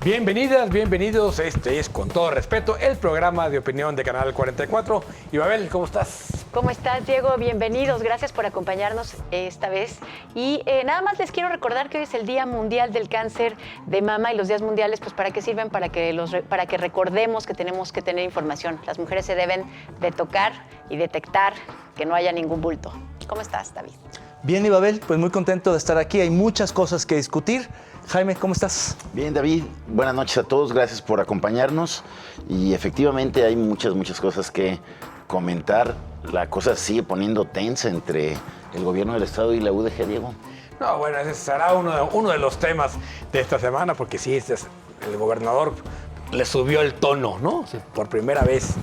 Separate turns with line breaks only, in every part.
Bienvenidas, bienvenidos. Este es, con todo respeto, el programa de opinión de Canal 44. Y Babel, ¿cómo estás?
¿Cómo estás, Diego? Bienvenidos. Gracias por acompañarnos esta vez. Y nada más les quiero recordar que hoy es el Día Mundial del Cáncer de Mama y los días mundiales, pues, ¿para qué sirven? Para que recordemos que tenemos que tener información. Las mujeres se deben de tocar y detectar que no haya ningún bulto. ¿Cómo estás, David?
Bien, y Babel, pues muy contento de estar aquí. Hay muchas cosas que discutir. Jaime, ¿cómo estás?
Bien, David. Buenas noches a todos. Gracias por acompañarnos. Y efectivamente hay muchas cosas que comentar. La cosa sigue poniendo tensa entre el gobierno del Estado y la UDG, Diego.
No, bueno, ese será uno de los temas de esta semana, porque sí, el gobernador le subió el tono, ¿no? Por primera vez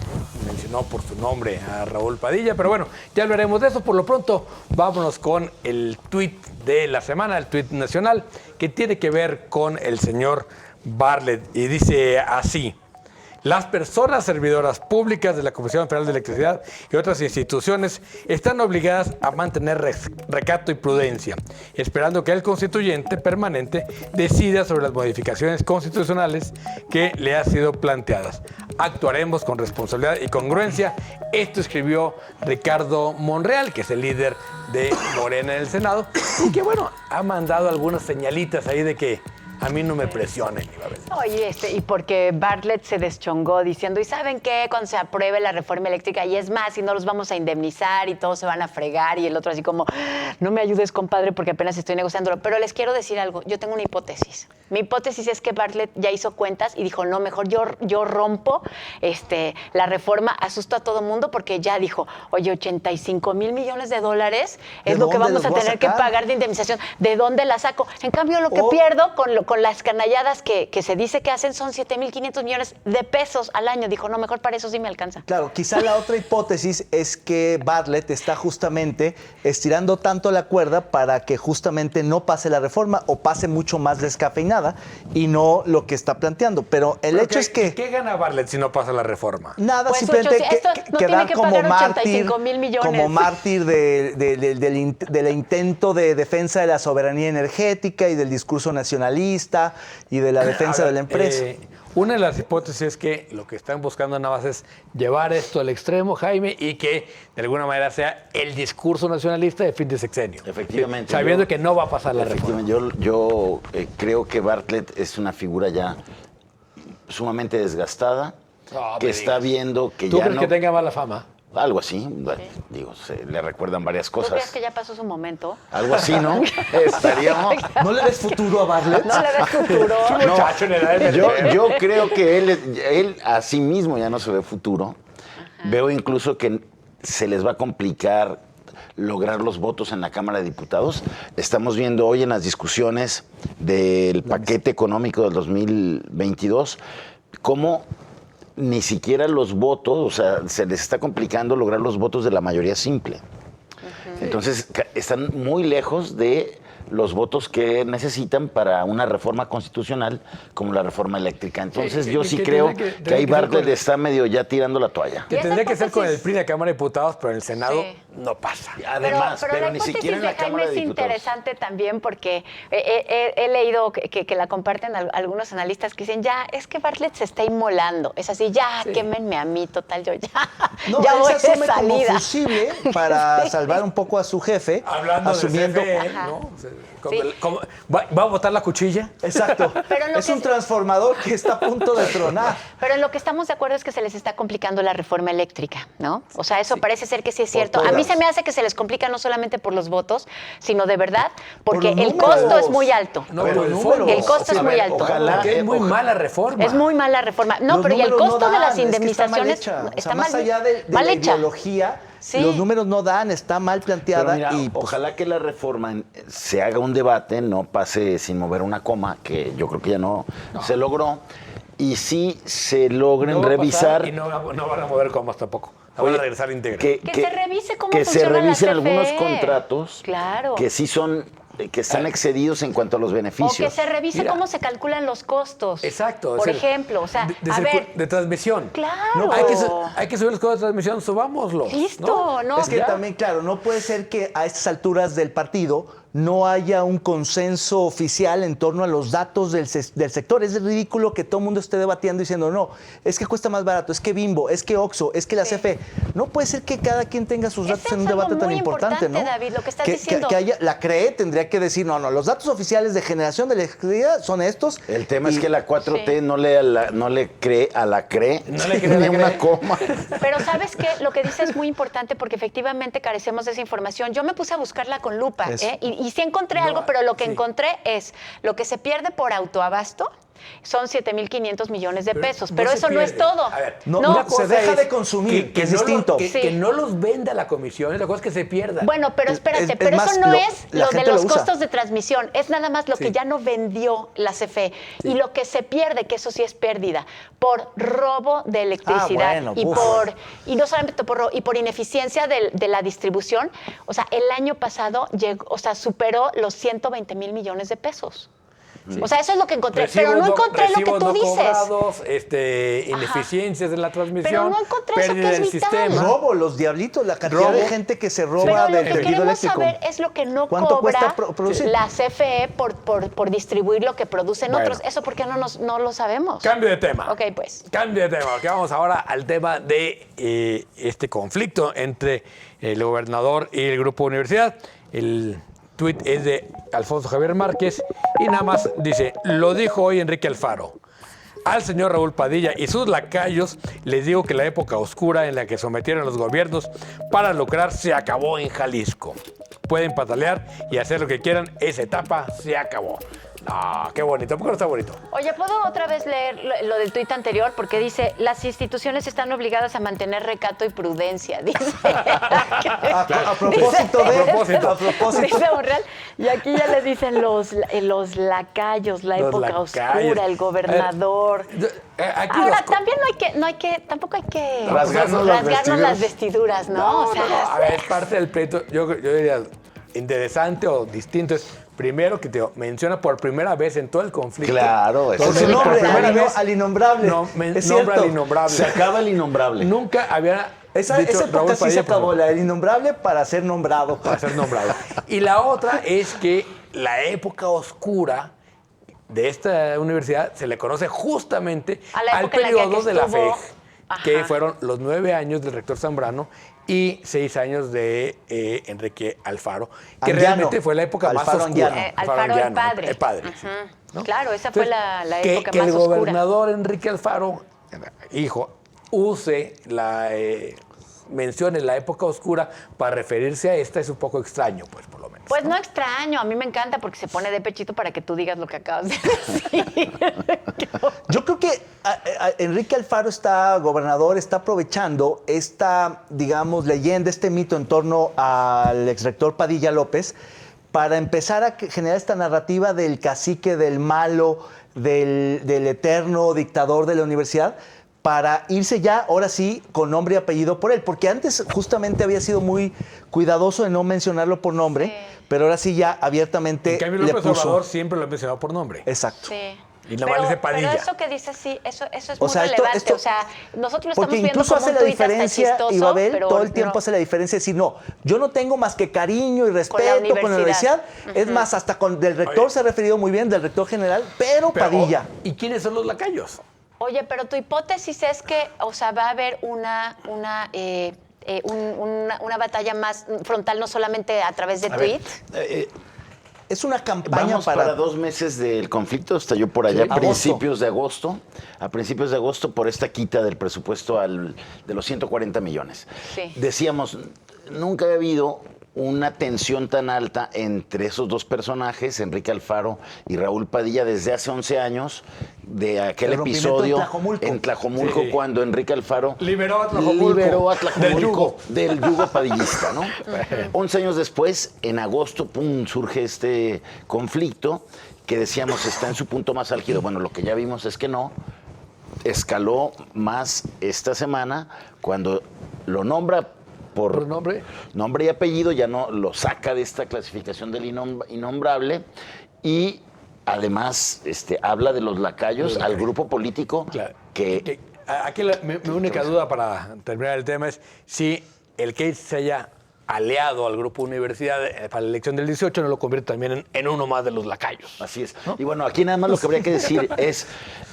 mencionó por su nombre a Raúl Padilla, pero bueno, ya hablaremos de eso. Por lo pronto, vámonos con el tuit de la semana, el tuit nacional, que tiene que ver con el señor Bartlett, y dice así: las personas servidoras públicas de la Comisión Federal de Electricidad y otras instituciones están obligadas a mantener recato y prudencia, esperando que el constituyente permanente decida sobre las modificaciones constitucionales que le han sido planteadas. Actuaremos con responsabilidad y congruencia. Esto escribió Ricardo Monreal, que es el líder de Morena en el Senado, y que, bueno, ha mandado algunas señalitas ahí de que a mí no me presionen, Babel.
Oye, y porque Bartlett se deschongó diciendo, ¿y saben qué? Cuando se apruebe la reforma eléctrica, y es más, y no los vamos a indemnizar y todos se van a fregar, y el otro así como, no me ayudes, compadre, porque apenas estoy negociándolo. Pero les quiero decir algo, yo tengo una hipótesis. Mi hipótesis es que Bartlett ya hizo cuentas y dijo, no, mejor yo rompo la reforma, asusto a todo mundo, porque ya dijo, oye, 85 mil millones de dólares es lo que vamos a tener que pagar de indemnización. ¿De dónde la saco? En cambio, lo que pierdo con las canalladas que se dice que hacen son 7,500 millones de pesos al año. Dijo, no, mejor para eso sí me alcanza.
Claro, quizá la otra hipótesis es que Bartlett está justamente estirando tanto la cuerda para que justamente no pase la reforma o pase mucho más descafeinada y no lo que está planteando. Pero el hecho es que...
¿Qué gana Bartlett si no pasa la reforma?
Nada,
pues
simplemente quedar
como mártir
del intento de defensa de la soberanía energética y del discurso nacionalista y de la defensa de la empresa.
Una de las hipótesis es que lo que están buscando nada más es llevar esto al extremo, Jaime, y que de alguna manera sea el discurso nacionalista de fin de sexenio.
Efectivamente.
Sabiendo que no va a pasar la reforma.
Yo creo que Bartlett es una figura ya sumamente desgastada, que está viendo que
¿Tú
ya
crees
no...
que tenga mala fama?
Algo así, digo, le recuerdan varias cosas.
¿Tú crees que ya pasó su momento?
Algo así, ¿no? Estaríamos...
¿No le ves futuro a Bartlett?
No le ves futuro.
Yo creo que él a sí mismo ya no se ve futuro. Ajá. Veo incluso que se les va a complicar lograr los votos en la Cámara de Diputados. Estamos viendo hoy en las discusiones del paquete económico del 2022 cómo ni siquiera los votos, o sea, se les está complicando lograr los votos de la mayoría simple. Uh-huh. Entonces, están muy lejos de los votos que necesitan para una reforma constitucional como la reforma eléctrica. Entonces, yo sí creo que ahí Bartlett está medio ya tirando la toalla.
Que tendría que ser con el PRI de la Cámara de Diputados, pero en el Senado no pasa.
Además, pero ni siquiera en la Cámara de Diputados.
Es interesante también porque he leído que la comparten algunos analistas que dicen, ya, es que Bartlett se está inmolando. Es así, ya, quémenme a mí, total, yo ya,
no,
ya voy
de salida.
Como
fusible para salvar un poco a su jefe.
Hablando
asumiendo,
de CFE, ¿no? ¿Va a botar la cuchilla?
Exacto. Es un transformador que está a punto de tronar.
Pero en lo que estamos de acuerdo es que se les está complicando la reforma eléctrica, ¿no? O sea, eso parece ser que sí es cierto. A mí se me hace que se les complica no solamente por los votos, sino de verdad porque el costo es muy alto.
No, pero
el costo es muy alto.
Ojalá, porque es muy mala reforma.
Es muy mala reforma. No, pero y el costo de las indemnizaciones
está mal allá de la ideología. Sí. Los números no dan, está mal planteada.
Mira, y ojalá que la reforma se haga un debate, no pase sin mover una coma, que yo creo que ya no se logró, y sí se logren revisar.
Y no van a mover comas tampoco. Van a regresar íntegra.
Que se revise cómo
que
funciona
se revisen
la CFE.
Algunos contratos que sí son que están excedidos en cuanto a los beneficios.
O que se revise cómo se calculan los costos.
Exacto.
Por ejemplo, o sea,
de transmisión.
Claro.
No, hay que subir los costos de transmisión, subámoslos.
Listo, ¿no?
Es que también, claro, no puede ser que a estas alturas del partido no haya un consenso oficial en torno a los datos del sector. Es ridículo que todo el mundo esté debatiendo diciendo, no, es que cuesta más barato, es que Bimbo, es que Oxxo, es que la CFE. No puede ser que cada quien tenga sus datos en un debate tan importante, ¿no?
David, lo que estás diciendo.
Que haya, la CRE tendría que decir, no, los datos oficiales de generación de electricidad son estos.
El tema es que la 4T no le cree a la CRE,
no le cree
ni una coma.
Pero ¿sabes qué? Lo que dice es muy importante porque efectivamente carecemos de esa información. Yo me puse a buscarla con lupa, y sí encontré algo, pero lo que encontré es lo que se pierde por autoabasto son 7,500 millones de pesos, pero eso no es todo.
A ver,
no, se deja de consumir, que es distinto.
Que no los venda la comisión, la cosa es que se pierda.
Bueno, pero espérate, pero eso no es lo de los costos de transmisión, es nada más lo que ya no vendió la CFE. Y lo que se pierde, que eso sí es pérdida, por robo de electricidad y no solamente por robo, y por ineficiencia de la distribución. O sea, el año pasado superó los 120,000 millones de pesos. Sí. O sea, eso es lo que encontré, pero no encontré lo que tú dices.
Cobrados, ineficiencias en la transmisión,
pero no encontré eso que es vital.
Sistema. Robo, los diablitos, la cantidad de gente que se roba del tendido eléctrico.
Pero lo que queremos saber es lo que no cobra la CFE por distribuir lo que producen otros. Eso porque no lo sabemos.
Cambio de tema.
Ok, pues.
Cambio de tema, que vamos ahora al tema de este conflicto entre el gobernador y el Grupo Universidad. El tuit es de Alfonso Javier Márquez y nada más dice, lo dijo hoy Enrique Alfaro. Al señor Raúl Padilla y sus lacayos les digo que la época oscura en la que sometieron a los gobiernos para lucrar se acabó en Jalisco. Pueden patalear y hacer lo que quieran, esa etapa se acabó. No, qué bonito, ¿por qué no está bonito?
Oye, ¿puedo otra vez leer lo del tuit anterior? Porque dice, las instituciones están obligadas a mantener recato y prudencia, dice.
A propósito.
Dice Monreal, y aquí ya le dicen los lacayos, la época oscura, el gobernador. Ahora, también tampoco hay que rasgarnos las vestiduras, ¿no?
A ver, es parte del pleito, yo diría, interesante o distinto es... Primero que te menciona por primera vez en todo el conflicto.
Claro, eso
es. Por primera vez al innombrable.
Nombra al innombrable.
Se acaba el innombrable.
Nunca había
esa época sí se acabó, el innombrable para ser nombrado.
Para ser nombrado. Y la otra es que la época oscura de esta universidad se le conoce justamente al periodo de la FEJ, que fueron los 9 años del rector Zambrano y 6 años de Enrique Alfaro, que realmente fue la época más oscura.
Alfaro el padre.
El padre, sí, ¿no?
Claro, esa fue la época
que
más oscura.
Que el gobernador Enrique Alfaro, hijo, use mencione la época oscura para referirse a esta es un poco extraño, pues, por lo menos.
Pues no extraño, a mí me encanta porque se pone de pechito para que tú digas lo que acabas de decir.
Yo creo que Enrique Alfaro gobernador, está aprovechando esta, digamos, leyenda, este mito en torno al exrector Padilla López para empezar a generar esta narrativa del cacique, del malo, del eterno dictador de la universidad, para irse ya, ahora sí, con nombre y apellido por él. Porque antes justamente había sido muy cuidadoso de no mencionarlo por nombre, pero ahora sí ya abiertamente
en cambio, López Obrador siempre lo ha mencionado por nombre.
Exacto.
Sí.
Y nada más dice Padilla.
Pero eso que dice sí, eso es muy relevante. O sea, nosotros lo estamos viendo
incluso
como
hace
un
la
tuit hasta
diferencia,
chistoso,
y Babel
pero
todo el tiempo hace la diferencia de decir, no, yo no tengo más que cariño y respeto con la universidad. Es más, hasta del rector se ha referido muy bien, del rector general, pero Padilla.
¿Y quiénes son los lacayos?
Oye, pero tu hipótesis es que, o sea, va a haber una batalla más frontal, no solamente a través de tweets.
Es una campaña
Vamos para 2 meses del conflicto, estalló por allá a principios de agosto. A principios de agosto por esta quita del presupuesto de los 140 millones.
Sí.
Decíamos, nunca había habido una tensión tan alta entre esos dos personajes, Enrique Alfaro y Raúl Padilla, desde hace 11 años, de aquel episodio en Tlajomulco, cuando Enrique Alfaro liberó a Tlajomulco del yugo padillista, ¿no? 11 años después, en agosto, surge este conflicto que decíamos está en su punto más álgido. Bueno, lo que ya vimos es que no. Escaló más esta semana cuando lo nombra por nombre y apellido, ya no lo saca de esta clasificación del innombrable y además habla de los lacayos al grupo político
Aquí mi única duda para terminar el tema es si el case se haya aliado al grupo Universidad para la elección del 18, no lo convierte también en uno más de los lacayos.
Así es. ¿No? Y bueno, aquí nada más lo que habría que decir es,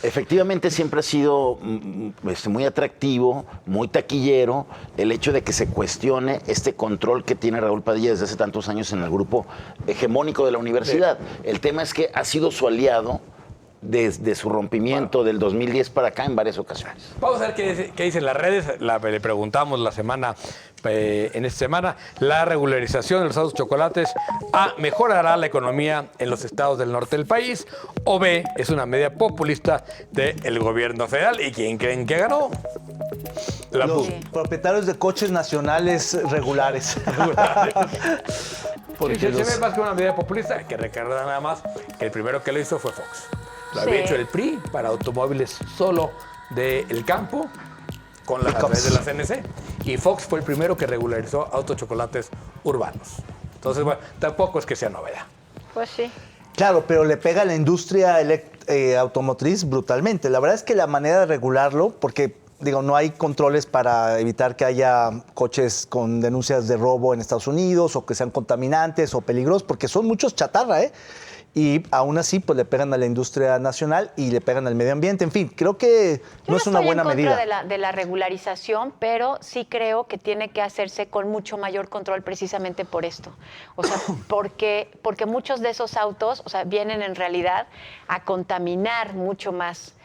efectivamente siempre ha sido muy atractivo, muy taquillero, el hecho de que se cuestione este control que tiene Raúl Padilla desde hace tantos años en el grupo hegemónico de la universidad. Sí. El tema es que ha sido su aliado desde su rompimiento del 2010 para acá en varias ocasiones.
Vamos a ver qué dicen las redes. Le preguntamos en esta semana, la regularización de los autos chocolates A, mejorará la economía en los estados del norte del país, o B, es una medida populista del gobierno federal. ¿Y quién creen que ganó?
Los propietarios de coches nacionales regulares.
Porque se ve más que una medida populista, hay que recordar nada más que el primero que lo hizo fue Fox. Lo había hecho el PRI para automóviles solo del campo, con las redes de la CNC. Y Fox fue el primero que regularizó autos chocolates urbanos. Entonces, bueno, tampoco es que sea novedad.
Pues sí.
Claro, pero le pega a la industria automotriz brutalmente. La verdad es que la manera de regularlo, porque digo, no hay controles para evitar que haya coches con denuncias de robo en Estados Unidos o que sean contaminantes o peligrosos, porque son muchos chatarra, ¿eh? Y aún así, pues le pegan a la industria nacional y le pegan al medio ambiente. En fin, creo que no es una buena medida.
Yo no estoy en contra de la regularización, pero sí creo que tiene que hacerse con mucho mayor control precisamente por esto. O sea, porque muchos de esos autos, o sea, vienen en realidad a contaminar mucho más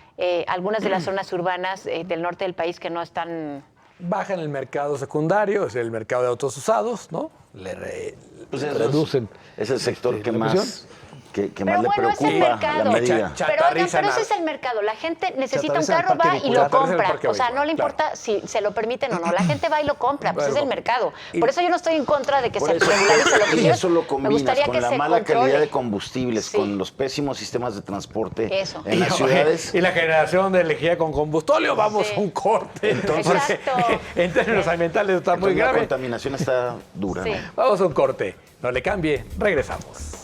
algunas de las zonas urbanas del norte del país que no están...
Baja en el mercado secundario, es el mercado de autos usados, ¿no? Reducen.
Es el sector que más... Que más
pero
le
bueno, es el
preocupa
mercado.
la medida.
Pero ese es el mercado. La gente necesita un carro, va y lo compra. O sea, no le importa si se lo permiten o no. La gente va y lo compra, pues es el mercado. Por eso yo no estoy en contra de que se regularice. Lo que
y eso lo combinas con
que
la mala calidad de combustibles, con los pésimos sistemas de transporte en las ciudades.
Y la generación de energía con combustóleo. Vamos a un corte.
Entonces,
en términos ambientales está muy grave.
La contaminación está dura.
Sí.
¿No?
Vamos a un corte. No le cambie. Regresamos.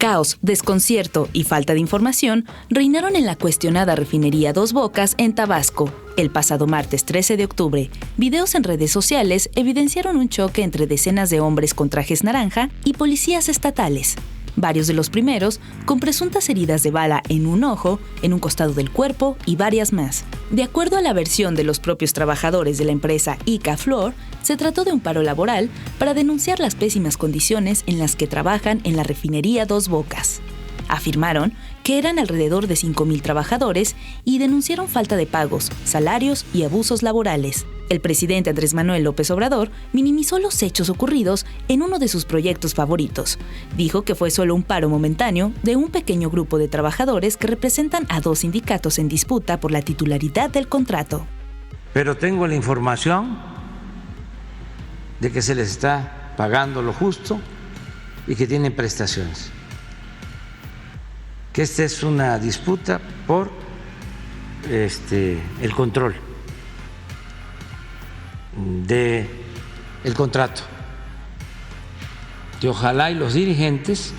Caos, desconcierto y falta de información reinaron en la cuestionada refinería Dos Bocas en Tabasco. El pasado martes 13 de octubre, videos en redes sociales evidenciaron un choque entre decenas de hombres con trajes naranja y policías estatales. Varios de los primeros con presuntas heridas de bala en un ojo, en un costado del cuerpo y varias más. De acuerdo a la versión de los propios trabajadores de la empresa Ica Fluor, se trató de un paro laboral para denunciar las pésimas condiciones en las que trabajan en la refinería Dos Bocas. Afirmaron que eran alrededor de 5,000 trabajadores y denunciaron falta de pagos, salarios y abusos laborales. El presidente Andrés Manuel López Obrador minimizó los hechos ocurridos en uno de sus proyectos favoritos. Dijo que fue solo un paro momentáneo de un pequeño grupo de trabajadores que representan a 2 sindicatos en disputa por la titularidad del contrato.
Pero tengo la información de que se les está pagando lo justo y que tienen prestaciones. Que esta es una disputa por el control del contrato. Que ojalá y los dirigentes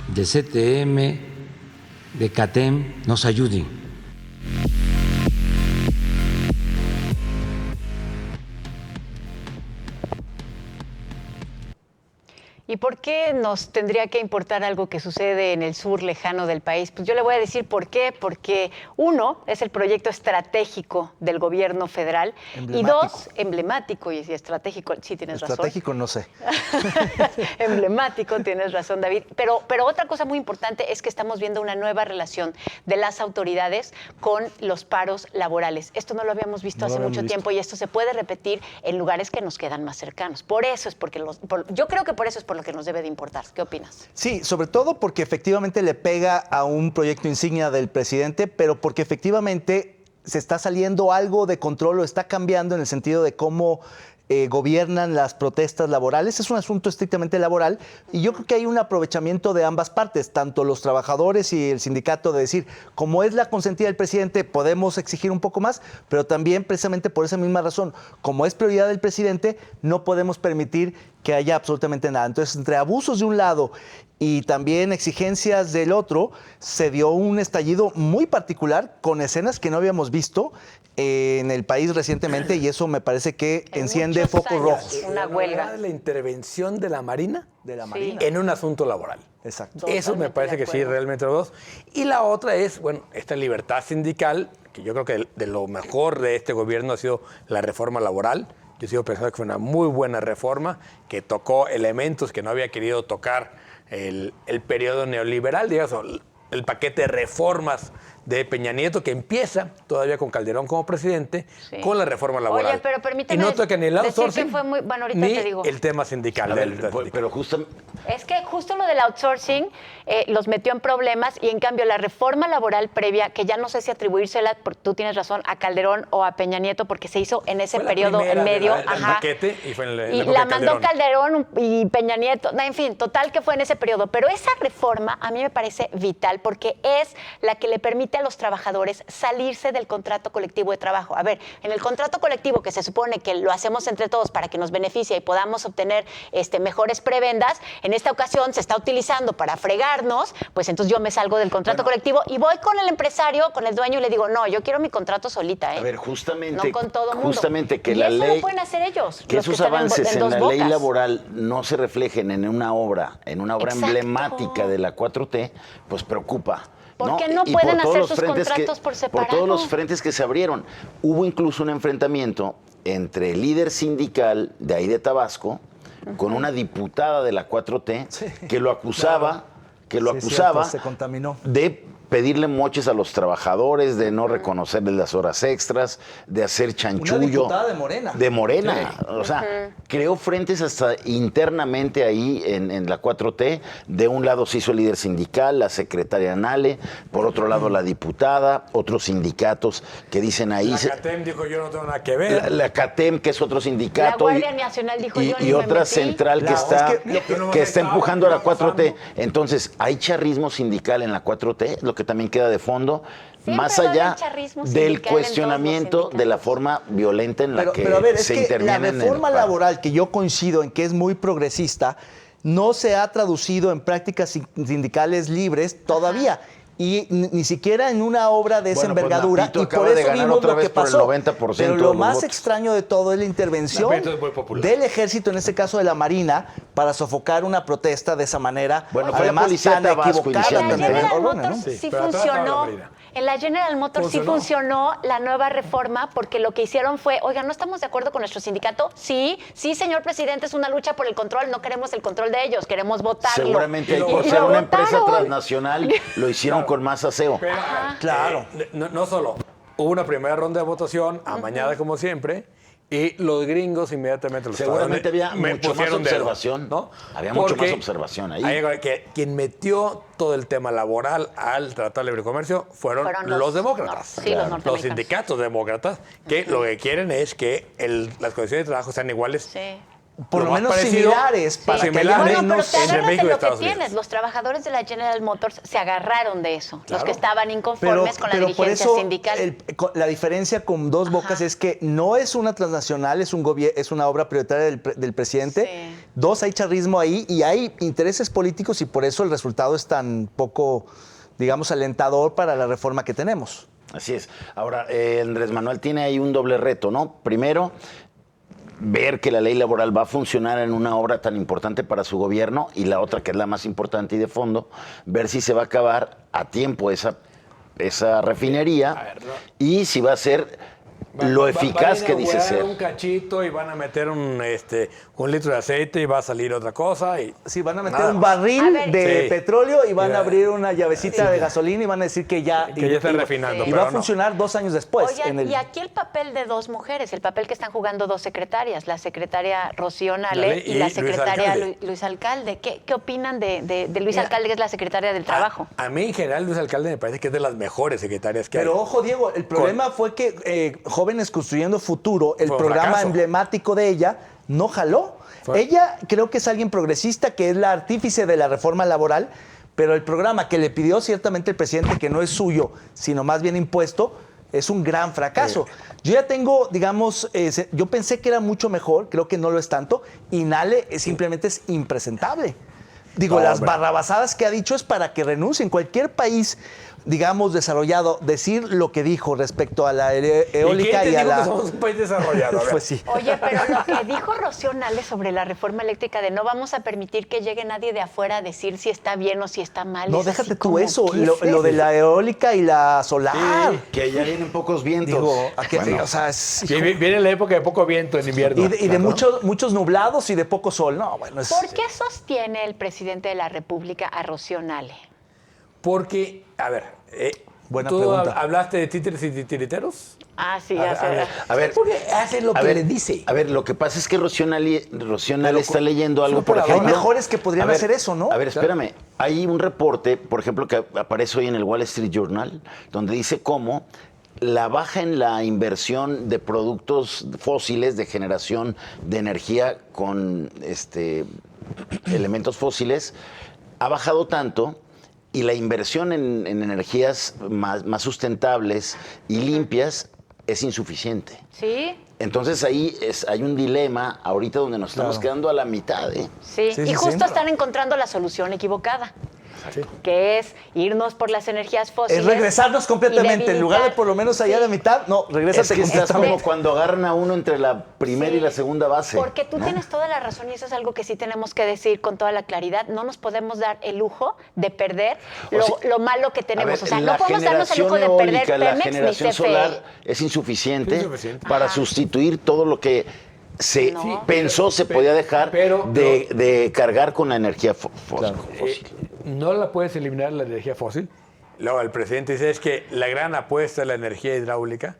de CTM, de CATEM, nos ayuden.
¿Y por qué nos tendría que importar algo que sucede en el sur lejano del país? Pues yo le voy a decir por qué. Porque 1, es el proyecto estratégico del gobierno federal. Y 2, emblemático y estratégico. Sí, tienes razón.
Estratégico, no sé.
Emblemático, tienes razón, David. Pero otra cosa muy importante es que estamos viendo una nueva relación de las autoridades con los paros laborales. Esto no lo habíamos visto hace mucho tiempo y esto se puede repetir en lugares que nos quedan más cercanos. Por eso es porque yo creo que por eso es por lo que nos debe de importar. ¿Qué opinas?
Sí, sobre todo porque efectivamente le pega a un proyecto insignia del presidente, pero porque efectivamente se está saliendo algo de control o está cambiando en el sentido de cómo gobiernan las protestas laborales. Es un asunto estrictamente laboral y yo creo que hay un aprovechamiento de ambas partes, tanto los trabajadores y el sindicato, de decir, como es la consentida del presidente, podemos exigir un poco más, pero también precisamente por esa misma razón, como es prioridad del presidente, no podemos permitir que haya absolutamente nada. Entonces, entre abusos de un lado y también exigencias del otro, se dio un estallido muy particular con escenas que no habíamos visto en el país recientemente y eso me parece que enciende
muchos
focos
años.
rojos.
Una huelga.
La intervención de la Marina
De la
Sí.
Marina.
en un asunto laboral.
Exacto.
Eso me
Totalmente
parece
de
que sí,
acuerdo.
realmente los dos. Y la otra es, bueno, esta libertad sindical, que yo creo que de lo mejor de este gobierno ha sido la reforma laboral. Yo sigo pensando que fue una muy buena reforma, que tocó elementos que no había querido tocar el periodo neoliberal, digamos, el paquete de reformas de Peña Nieto, que empieza todavía con Calderón como presidente,
Sí.
con la reforma laboral.
Oye, pero permíteme
y no toca ni el
decir
outsourcing,
que fue muy- bueno, ahorita
ni
te digo.
el tema sindical.
A
del-
ver,
del sindical.
pero justo
Es que justo lo del outsourcing los metió en problemas y en cambio la reforma laboral previa, que ya no sé si atribuírsela, porque tú tienes razón, a Calderón o a Peña Nieto, porque se hizo en ese
Fue la
periodo
primera
en medio.
del paquete y fue en la
y
época
la
de
mandó
Calderón.
Calderón y Peña Nieto. En fin, total que fue en ese periodo. Pero esa reforma a mí me parece vital porque es la que le permite a los trabajadores salirse del contrato colectivo de trabajo. A ver, en el contrato colectivo, que se supone que lo hacemos entre todos para que nos beneficie y podamos obtener mejores prebendas, en esta ocasión se está utilizando para fregarnos, pues entonces yo me salgo del contrato colectivo y voy con el empresario, con el dueño y le digo, no, yo quiero mi contrato solita, ¿eh?
A ver, justamente,
No con todo mundo.
justamente que
y
la
eso
ley,
lo pueden hacer ellos.
que
los
esos
están
avances en
Dos
la ley
Bocas.
laboral no se reflejen en una obra
Exacto.
emblemática de la 4T, pues preocupa.
¿Por qué no pueden
por todos
hacer
los
sus
frentes
contratos por separado?
Por todos los frentes que se abrieron. Hubo incluso un enfrentamiento entre el líder sindical de ahí de Tabasco con una diputada de la 4T que lo acusaba,
Sí, es cierto, se contaminó.
de pedirle moches a los trabajadores, de no reconocerles las horas extras, de hacer chanchullo.
Una diputada de Morena.
De Morena. O sea, creó frentes hasta internamente ahí en la 4T. De un lado se hizo el líder sindical, la secretaria Nale, por otro lado la diputada, otros sindicatos que dicen ahí...
La CATEM dijo, yo no tengo nada que ver.
La CATEM, que es otro sindicato.
La Guardia Nacional dijo, yo ni
y
me
otra
metí.
central que
Claro,
está,
es que lo
que no me
que está
afectaba,
empujando a la
iba pasando.
4T. Entonces, hay charrismo sindical en la 4T, lo que también queda de fondo,
Siempre
más
va a haber
allá
charrismo
del
sindical en todos los
cuestionamiento de la
sindicatos.
forma violenta en la que
pero a ver, es
se
que la
interviene en el
reforma
paro.
laboral, que yo coincido en que es muy progresista, no se ha traducido en prácticas sindicales libres todavía. Y ni siquiera en una obra de esa
Bueno, pues
envergadura.
Napito
Y
acaba
por
de
eso
ganar
vimos
otra
lo
vez
que
por el
pasó.
90%
Pero
de
lo
los
más
votos.
extraño de todo es la intervención
Napito es muy popular.
del ejército, en este caso de la Marina, para sofocar una protesta de esa manera.
Bueno, fue la
además
policía
tan
de Tabasco
equivocada,
En la
inicialmente,
tan
General
errónea,
Motors
¿no?
sí
pero atrás estaba la
funcionó.
Marina.
En la General Motors sí funcionó la nueva reforma porque lo que hicieron fue, oigan, ¿no estamos de acuerdo con nuestro sindicato? Sí, señor presidente, es una lucha por el control, no queremos el control de ellos, queremos votarlo.
Seguramente
Y
por
lo
ser una empresa
votaron.
transnacional lo hicieron con más aseo.
Pero,
Claro.
no solo. Hubo una primera ronda de votación, amañada como siempre, y los gringos inmediatamente... Los
Seguramente
estadounidenses
había
me
mucho más
pusieron dedo,
observación.
¿no?
Había mucho
Porque
más observación ahí.
que quien metió todo el tema laboral al Tratado de Libre Comercio fueron
Fueron
los demócratas.
sí, los norteamericanos.
Los sindicatos demócratas, que lo que quieren es que las condiciones de trabajo sean iguales.
Sí.
Por lo
más
menos
parecido,
similares, para que haya
similares
Bueno, pero
menos...
te
entre
agarras
México
de
y
lo que
Estados
tienes.
Unidos.
Los trabajadores de la General Motors se agarraron de eso. Los
Claro.
que estaban inconformes con la
por
dirigencia
eso
sindical.
la diferencia con Dos Bocas es que no es una transnacional, es una obra prioritaria del presidente.
Sí.
Dos, hay charrismo ahí y hay intereses políticos y por eso el resultado es tan poco, digamos, alentador para la reforma que tenemos.
Así es. Ahora, Andrés Manuel tiene ahí un doble reto, ¿no? Primero, ver que la ley laboral va a funcionar en una obra tan importante para su gobierno y la otra, que es la más importante y de fondo, ver si se va a acabar a tiempo esa refinería
A ver, ¿no?
y si va a ser lo eficaz que dice ser.
un cachito y van a meter un litro de aceite y va a salir otra cosa. Y
Sí, van a meter
nada
un
más.
barril
A ver.
de
Sí.
petróleo y van
Y
a
va-
abrir una llavecita de gasolina y van a decir que ya...
Que ya está refinando,
Y
pero
va a
no.
funcionar 2 años después.
Oigan,
en el-
y aquí el papel de dos mujeres, el papel que están jugando dos secretarias, la secretaria Rocío Nale
Nale
y
y
la
Luis
secretaria
Alcalde.
Luis Alcalde. ¿Qué opinan de Luis
Mira,
Alcalde, que es la secretaria del Trabajo?
A mí, en general, Luis Alcalde me parece que es de las mejores secretarias que
Pero
hay.
ojo, Diego, el problema fue que Jóvenes Construyendo Futuro, el
Fue un
programa
fracaso.
emblemático de ella, no jaló. Ella creo que es alguien progresista, que es la artífice de la reforma laboral, pero el programa que le pidió ciertamente el presidente, que no es suyo, sino más bien impuesto, es un gran fracaso. Yo ya tengo, digamos, yo pensé que era mucho mejor, creo que no lo es tanto, y Nale simplemente es impresentable. Digo,
No,
las
hombre.
barrabasadas que ha dicho es para que renuncien. Cualquier país, digamos, desarrollado, decir lo que dijo respecto a la eólica
¿Y quién te
y a
dijo
la...
que somos un país desarrollado? A ver.
Pues sí.
Oye, pero lo que dijo Rocío Nale sobre la reforma eléctrica de no vamos a permitir que llegue nadie de afuera a decir si está bien o si está mal.
No,
es
déjate
así
tú
como,
eso,
¿qué es
lo de la eólica y la solar.
Que ya vienen pocos vientos.
Digo, ¿a qué te-
Bueno,
o sea,
Sí, viene la época de poco viento en invierno.
y de muchos nublados y de poco sol. No, bueno, es...
¿Por qué sostiene el presidente de la República a Rocío Nale?
Porque, a ver,
Buena
¿tú
pregunta.
hablaste de títeres y titiriteros?
Ah, sí,
A
ya sé.
ver,
A ver,
porque hace lo
a
que
ver,
le dice.
A ver, lo que pasa es que Rocío Nale está leyendo algo, por
hay
ejemplo.
mejores que podrían
A ver,
hacer eso, ¿no?
A ver, espérame. Hay un reporte, por ejemplo, que aparece hoy en el Wall Street Journal, donde dice cómo la baja en la inversión de productos fósiles de generación de energía con elementos fósiles ha bajado tanto y la inversión en energías más sustentables y limpias es insuficiente.
¿Sí?
Entonces ahí hay un dilema ahorita donde nos estamos quedando a la mitad, ¿eh?
Sí,
Sí,
y
sí,
justo
sí.
están encontrando la solución equivocada,
Sí.
que es irnos por las energías fósiles.
Es regresarnos completamente. En lugar de por lo menos allá a la mitad, no,
Es
regrésate
que estás
completamente.
como cuando agarran a uno entre la primera
Sí,
y la segunda base.
Porque tú
¿no?
tienes toda la razón y eso es algo que sí tenemos que decir con toda la claridad. No nos podemos dar el lujo de perder lo malo que tenemos.
A ver,
o sea,
la
no podemos darnos el lujo de
generación
perder
eólica, la
Pemex ni
generación
CFE.
solar es insuficiente,
Es insuficiente.
para
Ajá.
sustituir todo lo que se
No.
pensó se podía dejar
pero-
de cargar con la energía fósil.
No la puedes eliminar la energía fósil. Luego el presidente dice es que la gran apuesta es la energía hidráulica.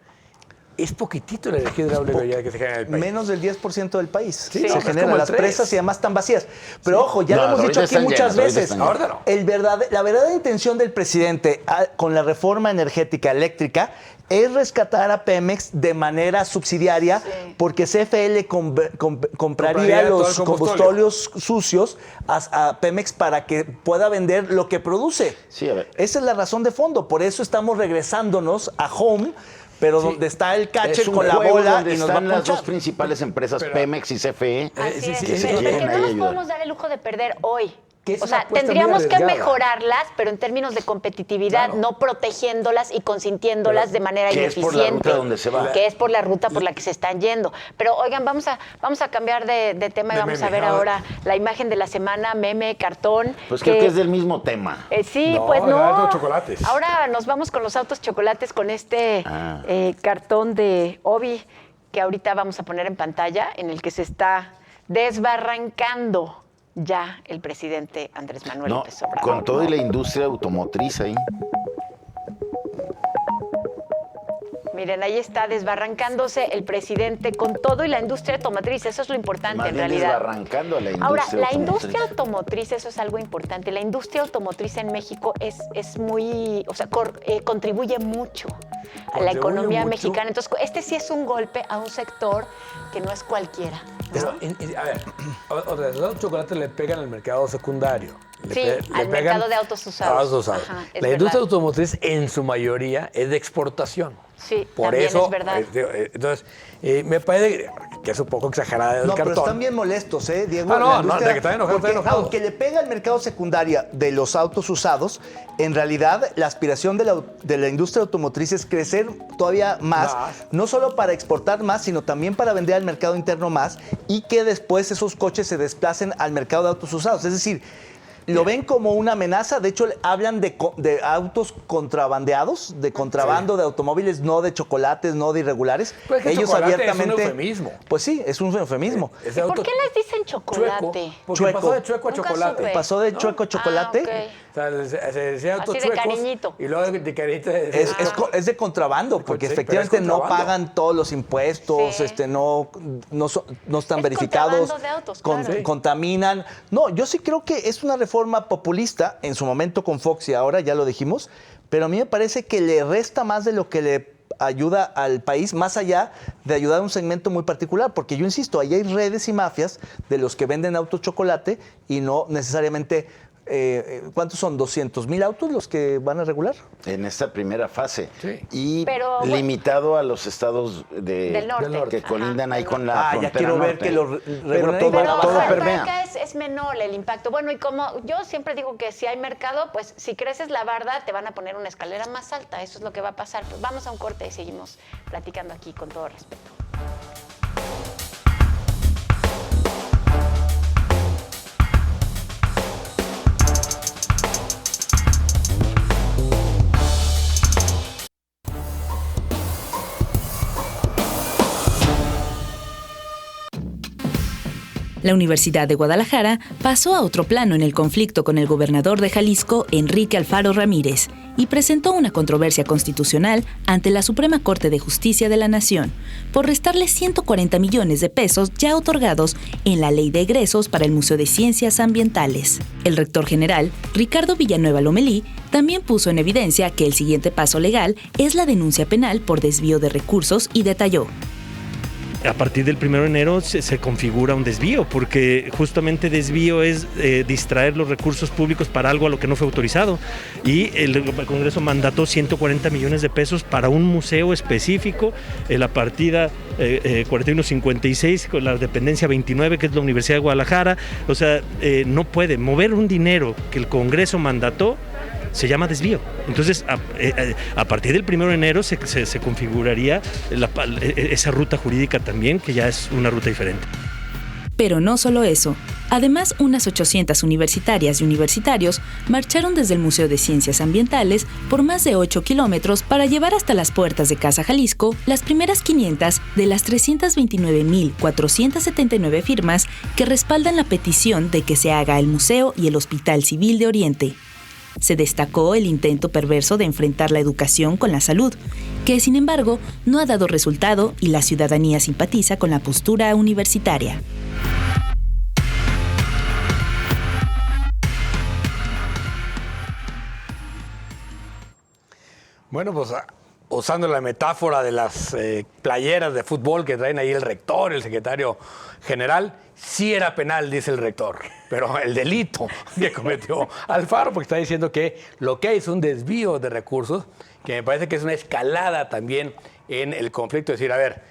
Es poquitito la energía hidráulica ya que se genera en el país.
Menos del 10% del país
Sí,
se
no, es
genera.
como el
Las
3.
presas y además están vacías. Pero ojo, ya
No,
lo hemos
ahorita
dicho aquí
están
muchas
llenas, ahorita
veces.
están llenas.
Ahora no.
La verdadera intención del presidente con la reforma energética eléctrica es rescatar a Pemex de manera subsidiaria
Sí.
porque CFE le compraría
Compraría todo
los
el
combustibles sucios a Pemex para que pueda vender lo que produce.
Sí, a ver.
Esa es la razón de fondo. Por eso estamos regresándonos a home, pero donde está el catcher
Es un
con la
juego
bola
donde
y nos va a
están las
ponchar.
dos principales empresas,
Pero-
Pemex y CFE.
Así
sí,
es.
sí,
que se
Porque
quieren
no
ahí
nos
ayudar.
podemos dar el lujo de perder hoy.
Que es
O
una
sea,
apuesta muy
tendríamos que
arriesgada.
mejorarlas, pero en términos de competitividad,
Claro.
no protegiéndolas y consintiéndolas de manera
que es por
ineficiente.
la ruta donde se va.
Que es por la ruta por la que se están yendo. Pero oigan, vamos a cambiar de tema y
De
vamos a
meme,
ver
a ver.
ahora la imagen de la semana, meme, cartón.
Pues creo que es del mismo tema.
Sí,
No,
pues
eran
no.
autos chocolates.
Ahora nos vamos con los autos chocolates con este
Ah.
cartón de Obi que ahorita vamos a poner en pantalla, en el que se está desbarrancando ya el presidente Andrés Manuel
No,
López Obrador.
con todo y la industria automotriz ahí.
Miren, ahí está desbarrancándose el presidente con todo y la industria automotriz. Eso es lo importante
Más
en
bien
realidad.
desbarrancando a la industria
Ahora, la
automotriz.
industria automotriz, eso es algo importante. La industria automotriz en México es muy, o sea, contribuye mucho a la
Contribuye
economía
mucho.
mexicana. Entonces, este sí es un golpe a un sector que no es cualquiera.
Pero, a ver, o sea, los chocolates le pegan al mercado secundario.
Sí, al mercado de autos usados.
a autos usados.
Ajá, es
La industria
verdad.
automotriz, en su mayoría, es de exportación.
Sí,
Por
también
eso,
es verdad.
Entonces, me parece que es un poco exagerada el
No, pero
cartón.
están bien molestos, Diego.
Ah, no,
La
no,
industria,
de que está enojado,
porque
está enojado.
Aunque le pega al mercado secundario de los autos usados, en realidad la aspiración de la industria automotriz es crecer todavía más, no solo para exportar más, sino también para vender al mercado interno más y que después esos coches se desplacen al mercado de autos usados. Es decir, lo ven como una amenaza. De hecho, hablan de autos contrabandeados, de contrabando de automóviles, no de chocolates, no de irregulares.
Pues es que
Ellos
chocolate
abiertamente.
es un eufemismo.
Pues sí, es un eufemismo.
Ese
¿Y por
auto
qué les dicen chocolate?
Porque
Chueco.
pasó de chueco a
Nunca
chocolate.
supe.
Pasó de chueco a chocolate.
Ah, ok.
O sea, se decía autos
Así de
chuecos.
cariñito.
Y luego de cariñito.
Es de contrabando, porque
Sí,
efectivamente
pero es
no
contrabando.
pagan todos los impuestos,
Sí.
no están
Es
verificados,
contrabando de autos, claro. Sí.
contaminan. No, yo sí creo que es una reforma populista, en su momento con Fox y ahora, ya lo dijimos, pero a mí me parece que le resta más de lo que le ayuda al país más allá de ayudar a un segmento muy particular, porque yo insisto, ahí hay redes y mafias de los que venden autos chocolate y no necesariamente... ¿cuántos son? ¿200,000 autos los que van a regular?
En esta primera fase.
Sí.
Y
Pero,
limitado a los estados
del norte.
que colindan ahí con la frontera
ya quiero ver
norte.
que lo
Pero
regulen.
todo,
Pero
todo
por
permea.
acá es menor el impacto. Bueno, y como yo siempre digo que si hay mercado, pues si creces la barda, te van a poner una escalera más alta. Eso es lo que va a pasar. Pues vamos a un corte y seguimos platicando aquí con todo respeto.
La Universidad de Guadalajara pasó a otro plano en el conflicto con el gobernador de Jalisco, Enrique Alfaro Ramírez, y presentó una controversia constitucional ante la Suprema Corte de Justicia de la Nación por restarle 140 millones de pesos ya otorgados en la Ley de Egresos para el Museo de Ciencias Ambientales. El rector general, Ricardo Villanueva Lomelí, también puso en evidencia que el siguiente paso legal es la denuncia penal por desvío de recursos y detalló:
a partir del 1 de enero se configura un desvío, porque justamente desvío es distraer los recursos públicos para algo a lo que no fue autorizado. Y el Congreso mandató 140 millones de pesos para un museo específico, la partida 4156 con la dependencia 29, que es la Universidad de Guadalajara. O sea, no puede mover un dinero que el Congreso mandató. Se llama desvío. Entonces, a partir del 1 de enero se configuraría esa ruta jurídica también, que ya es una ruta diferente.
Pero no solo eso. Además, unas 800 universitarias y universitarios marcharon desde el Museo de Ciencias Ambientales por más de 8 kilómetros para llevar hasta las puertas de Casa Jalisco las primeras 500 de las 329,479 firmas que respaldan la petición de que se haga el Museo y el Hospital Civil de Oriente. Se destacó el intento perverso de enfrentar la educación con la salud, que sin embargo no ha dado resultado y la ciudadanía simpatiza con la postura universitaria.
Bueno, pues usando la metáfora de las playeras de fútbol que traen ahí el rector, el secretario general, sí era penal, dice el rector, pero el delito que cometió Alfaro, porque está diciendo que lo que hay es un desvío de recursos, que me parece que es una escalada también en el conflicto. Es decir, a ver,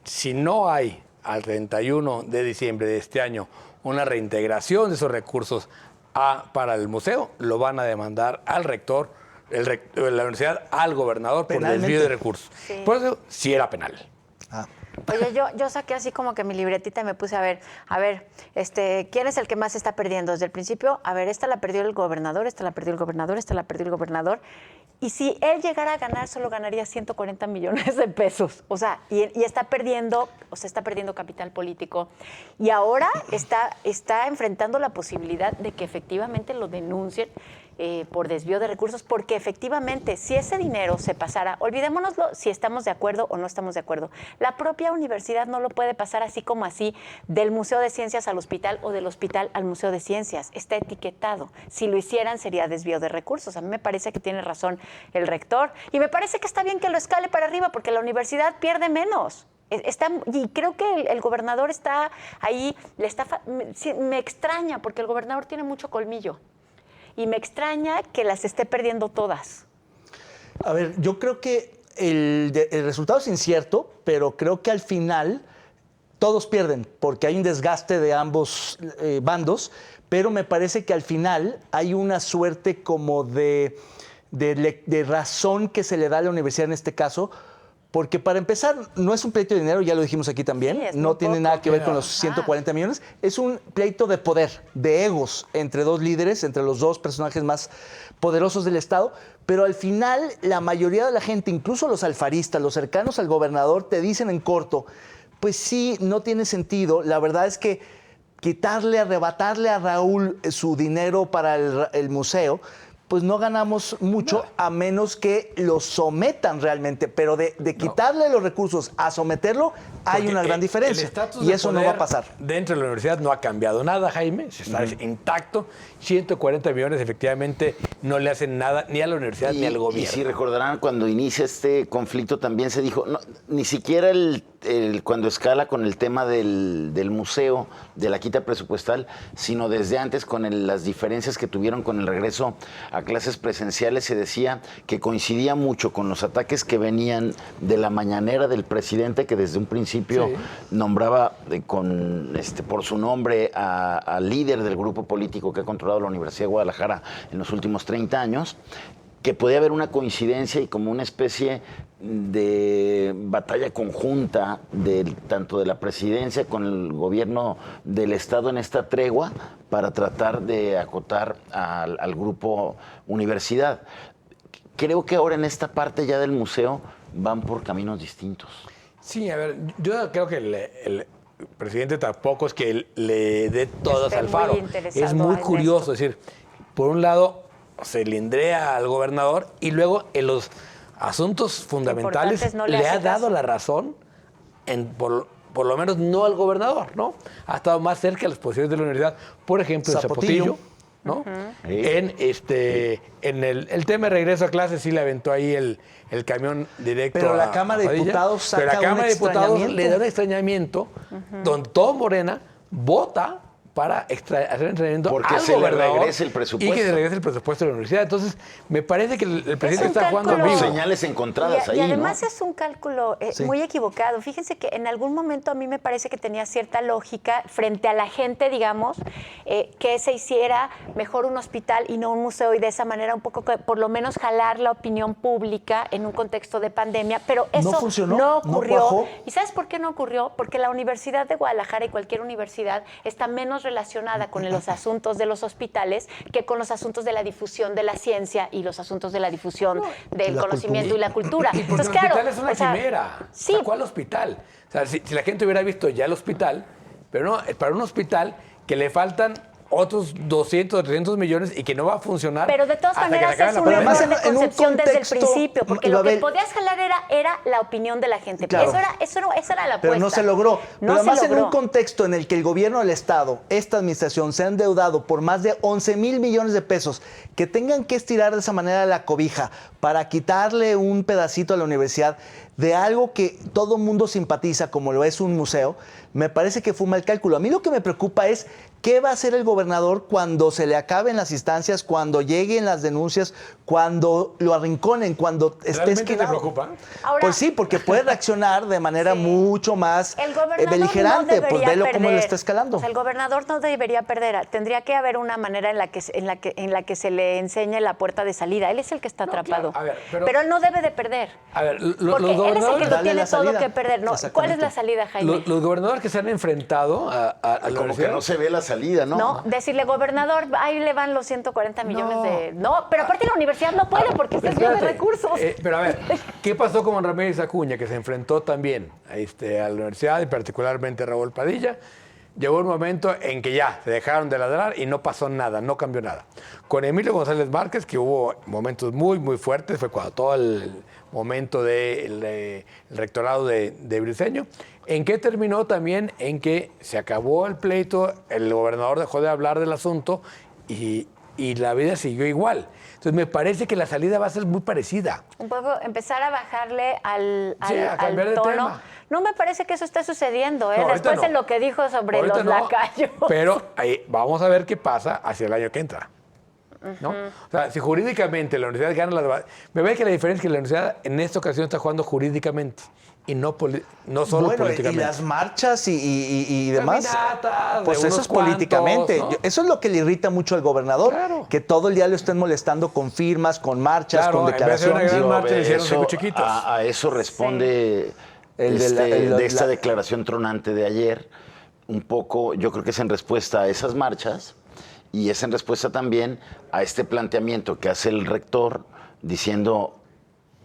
si no hay al 31 de diciembre de este año una reintegración de esos recursos para el museo, lo van a demandar al rector, la universidad, al gobernador por desvío de recursos.
Sí.
Por eso sí era penal.
Oye, yo saqué así como que mi libretita y me puse a ver, ¿quién es el que más está perdiendo? Desde el principio, a ver, esta la perdió el gobernador, esta la perdió el gobernador, esta la perdió el gobernador. Y si él llegara a ganar, solo ganaría 140 millones de pesos. O sea, y está perdiendo capital político. Y ahora está enfrentando la posibilidad de que efectivamente lo denuncien por desvío de recursos, porque efectivamente, si ese dinero se pasara, olvidémonoslo si estamos de acuerdo o no estamos de acuerdo, la propia universidad no lo puede pasar así como así, del Museo de Ciencias al hospital o del hospital al Museo de Ciencias. Está etiquetado. Si lo hicieran, sería desvío de recursos. A mí me parece que tiene razón el rector, y me parece que está bien que lo escale para arriba, porque la universidad pierde menos. Y creo que el gobernador está ahí, me extraña, porque el gobernador tiene mucho colmillo. Y me extraña que las esté perdiendo todas.
A ver, yo creo que el resultado es incierto, pero creo que al final todos pierden, porque hay un desgaste de ambos bandos, pero me parece que al final hay una suerte como de razón que se le da a la universidad en este caso, porque para empezar, no es un pleito de dinero, ya lo dijimos aquí también,
Sí,
no tiene nada que ver con los 140 millones, es un pleito de poder, de egos entre dos líderes, entre los dos personajes más poderosos del Estado, pero al final la mayoría de la gente, incluso los alfaristas, los cercanos al gobernador, te dicen en corto, pues sí, no tiene sentido, la verdad es que arrebatarle a Raúl su dinero para el museo, pues no ganamos mucho a menos que lo sometan realmente. Pero de quitarle los recursos a someterlo, hay
Porque
una gran diferencia.
El estatus
Y
de
eso no
poder
va a pasar.
Dentro de la universidad no ha cambiado nada, Jaime. Está intacto. 140 millones efectivamente no le hacen nada ni a la universidad ni al gobierno.
Y si recordarán, cuando inicia este conflicto también se dijo, no, ni siquiera cuando escala con el tema del museo, de la quita presupuestal, sino desde antes con las diferencias que tuvieron con el regreso a clases presenciales, se decía que coincidía mucho con los ataques que venían de la mañanera del presidente, que desde un principio nombraba por su nombre al líder del grupo político que ha controlado la Universidad de Guadalajara en los últimos 30 años, que podía haber una coincidencia y como una especie de batalla conjunta tanto de la presidencia con el gobierno del Estado en esta tregua para tratar de acotar al grupo universidad. Creo que ahora en esta parte ya del museo van por caminos distintos.
Sí, a ver, yo creo que el presidente tampoco es que le dé todas al Faro. Es muy curioso, es decir, por un lado se lindrea al gobernador y luego en los asuntos fundamentales
no
le ha
hace
dado
caso.
la razón, por lo menos no al gobernador, ¿no? Ha estado más cerca de las posiciones de la universidad, por ejemplo, en Zapotillo, ¿no? En el tema de regreso a clases sí le aventó ahí el camión directo.
Pero la
a
Cámara de
Padilla.
Diputados saca
Pero la Cámara de
un
Diputados
extrañamiento.
le da un extrañamiento donde todo Morena vota para hacer entrenamiento
Porque
al
se le
gobernador
regrese el presupuesto.
y que se regrese el presupuesto de la universidad. Entonces, me parece que el presidente
un
está jugando en
cálculo.
vivo.
Señales encontradas ahí,
Y además
¿no?
es un cálculo
Sí.
muy equivocado. Fíjense que en algún momento a mí me parece que tenía cierta lógica frente a la gente, digamos, que se hiciera mejor un hospital y no un museo y de esa manera un poco, por lo menos jalar la opinión pública en un contexto de pandemia. Pero eso
No funcionó,
no
no
ocurrió.
cuajó.
¿Y sabes por qué no ocurrió? Porque la Universidad de Guadalajara y cualquier universidad está menos relacionada con los asuntos de los hospitales que con los asuntos de la difusión de la ciencia y los asuntos de la difusión del
la
conocimiento
cultura.
y la cultura.
Y porque
Entonces,
el
claro,
hospital es una
o sea,
quimera.
sí.
O sea, ¿cuál hospital? O sea, si la gente hubiera visto ya el hospital, pero no, es para un hospital que le faltan otros 200 o 300 millones y que no va a funcionar.
Pero de todas
hasta que
maneras
se acabe
es
la
un
pandemia.
error de
Además, en un
concepción desde el
contexto,
principio, porque lo que
Ibabel,
podías jalar era la opinión de la gente.
Claro.
Esa era la apuesta.
Pero no se logró. Pero
No
además
se
en un
logró.
contexto en el que el gobierno del Estado, esta administración, se ha endeudado por más de 11,000 millones de pesos, que tengan que estirar de esa manera la cobija para quitarle un pedacito a la universidad de algo que todo mundo simpatiza, como lo es un museo, me parece que fue un mal cálculo. A mí lo que me preocupa es qué va a hacer el gobernador cuando se le acaben las instancias, cuando lleguen las denuncias, cuando lo arrinconen, cuando esté
¿Realmente te
esquinado.
preocupa?
Ahora-
Pues sí, porque puede reaccionar de manera
Sí.
mucho más
El gobernador
beligerante.
no
Pues
debería
velo cómo lo
perder.
está escalando.
O sea, el gobernador no debería perder. Tendría que haber una manera en la que se le enseñe la puerta de salida. Él es el que está atrapado.
claro. A ver, pero-
pero él no debe de perder.
A ver,
Porque
los
él es el que
gobernadores...
lo
Dale
tiene
la
todo
salida.
que perder. No, ¿cuál es
Exactamente.
la salida, Jaime?
Los gobernadores que se han enfrentado a la
Como que
universidad...
no se ve la salida, ¿no?
No, decirle, gobernador, ahí le van los 140 millones de... No, pero aparte la universidad no puede porque usted tiene
Espérate.
recursos.
Pero a ver, ¿qué pasó con Ramírez Acuña, que se enfrentó también a la universidad y particularmente a Raúl Padilla? Llegó un momento en que ya se dejaron de ladrar y no pasó nada, no cambió nada. Con Emilio González Márquez, que hubo momentos muy, muy fuertes, fue cuando todo el momento del rectorado de Briceño. ¿En qué terminó también? En que se acabó el pleito, el gobernador dejó de hablar del asunto y la vida siguió igual. Entonces me parece que la salida va a ser muy parecida.
Un poco empezar a bajarle al
a cambiar de
tono.
tema.
No me parece que eso esté sucediendo, ¿eh?
No, ahorita
Después
no.
de lo que dijo sobre
Ahorita
los
no,
lacayos.
Pero vamos a ver qué pasa hacia el año que entra. ¿No? O sea, si jurídicamente la universidad gana la... Me parece que la diferencia es que la universidad en esta ocasión está jugando jurídicamente y no solo
Bueno, y
políticamente.
las marchas y demás.
Caminatas,
Pues
de
eso
unos
es políticamente.
cuantos, ¿no?
Eso es lo que le irrita mucho al gobernador.
Claro.
Que todo el día lo estén molestando con firmas, con marchas,
Claro,
con
en vez de una
declaraciones.
gran
Digo, a
marcha
ver,
hicieron
eso-
cinco chiquitos.
A eso responde
El de
de esta
la-
declaración tronante de ayer. Un poco, yo creo que es en respuesta a esas marchas y es en respuesta también a este planteamiento que hace el rector diciendo,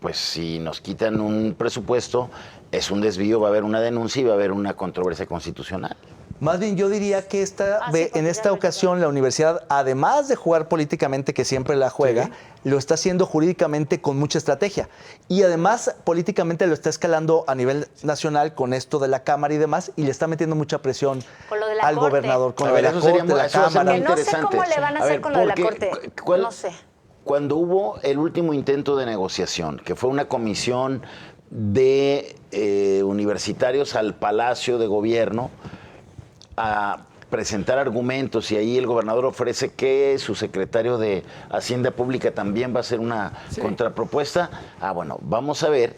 pues si nos quitan un presupuesto, es un desvío, va a haber una denuncia y va a haber una controversia constitucional.
Más bien yo diría que
porque
en
ya
esta
lo
ocasión la universidad, además de jugar políticamente, que siempre la juega, lo está haciendo jurídicamente con mucha estrategia. Y además políticamente lo está escalando a nivel nacional con esto de la Cámara y demás, y le está metiendo mucha presión
Con lo de la
al
Corte.
gobernador, con
A
lo de
ver,
la
eso sería
Corte,
muy-
la
eso va a ser
Cámara.
muy
Que no sé
interesante.
cómo le van a hacer con lo de la Corte. No sé.
Cuando hubo el último intento de negociación, que fue una comisión de universitarios al Palacio de Gobierno a presentar argumentos, y ahí el gobernador ofrece que su secretario de Hacienda Pública también va a hacer una contrapropuesta. Bueno, vamos a ver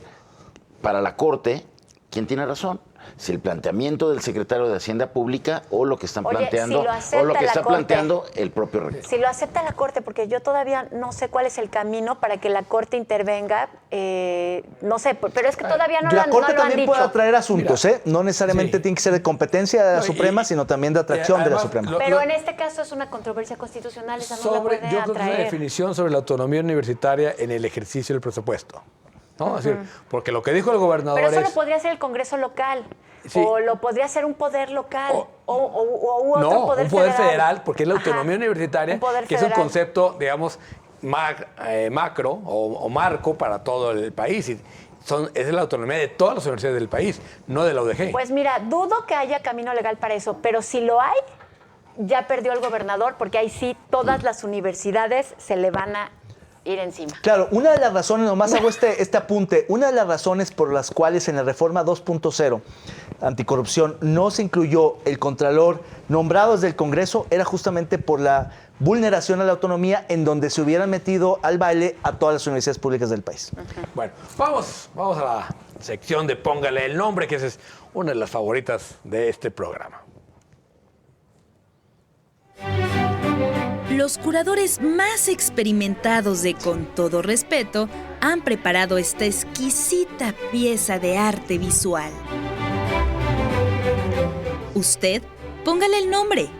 para la Corte quién tiene razón. Si el planteamiento del secretario de Hacienda Pública o lo que están
Oye,
planteando
si lo acepta
o lo que
la
está
Corte.
planteando el propio rector.
Si lo acepta la Corte, porque yo todavía no sé cuál es el camino para que la Corte intervenga, no sé, pero es que todavía no
La
lo
Corte
han
también
dicho.
puede atraer asuntos,
Mira,
No necesariamente
sí.
tiene que ser de competencia de la
No,
Suprema, sino también de atracción de la
además,
Suprema.
Pero en este caso es una controversia constitucional, esa no la puede
yo creo que es una
atraer.
definición sobre la autonomía universitaria en el ejercicio del presupuesto. ¿No? Es decir, porque lo que dijo el gobernador
Pero eso
es...
lo podría hacer el Congreso local,
Sí.
o lo podría hacer un poder local, o otro
No,
poder
un poder federal, porque es la
Ajá,
autonomía universitaria,
un poder
que es un
federal.
concepto, digamos, macro o marco para todo el país. Y es la autonomía de todas las universidades del país, no de la UDG.
Pues mira, dudo que haya camino legal para eso, pero si lo hay, ya perdió el gobernador, porque ahí sí todas las universidades se le van a ir encima.
Claro, una de las razones, nomás hago este apunte, una de las razones por las cuales en la reforma 2.0 anticorrupción no se incluyó el contralor nombrado desde el Congreso era justamente por la vulneración a la autonomía en donde se hubieran metido al baile a todas las universidades públicas del país.
Bueno, vamos a la sección de Póngale el Nombre, que esa es una de las favoritas de este programa.
Los curadores más experimentados de Con Todo Respeto han preparado esta exquisita pieza de arte visual. Usted, póngale el nombre.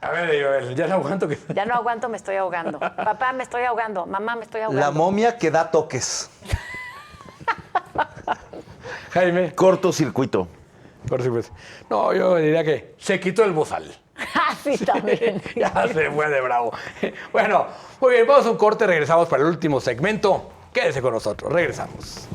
A ver, ya no aguanto que...
Ya no aguanto, me estoy ahogando. Papá, me estoy ahogando. Mamá, me estoy ahogando.
La momia que da toques.
Jaime.
Cortocircuito.
No, yo diría que se quitó el bozal.
Ah, sí, también.
Ya se fue de bravo. Bueno, muy bien, vamos a un corte, regresamos para el último segmento. Quédese con nosotros, regresamos.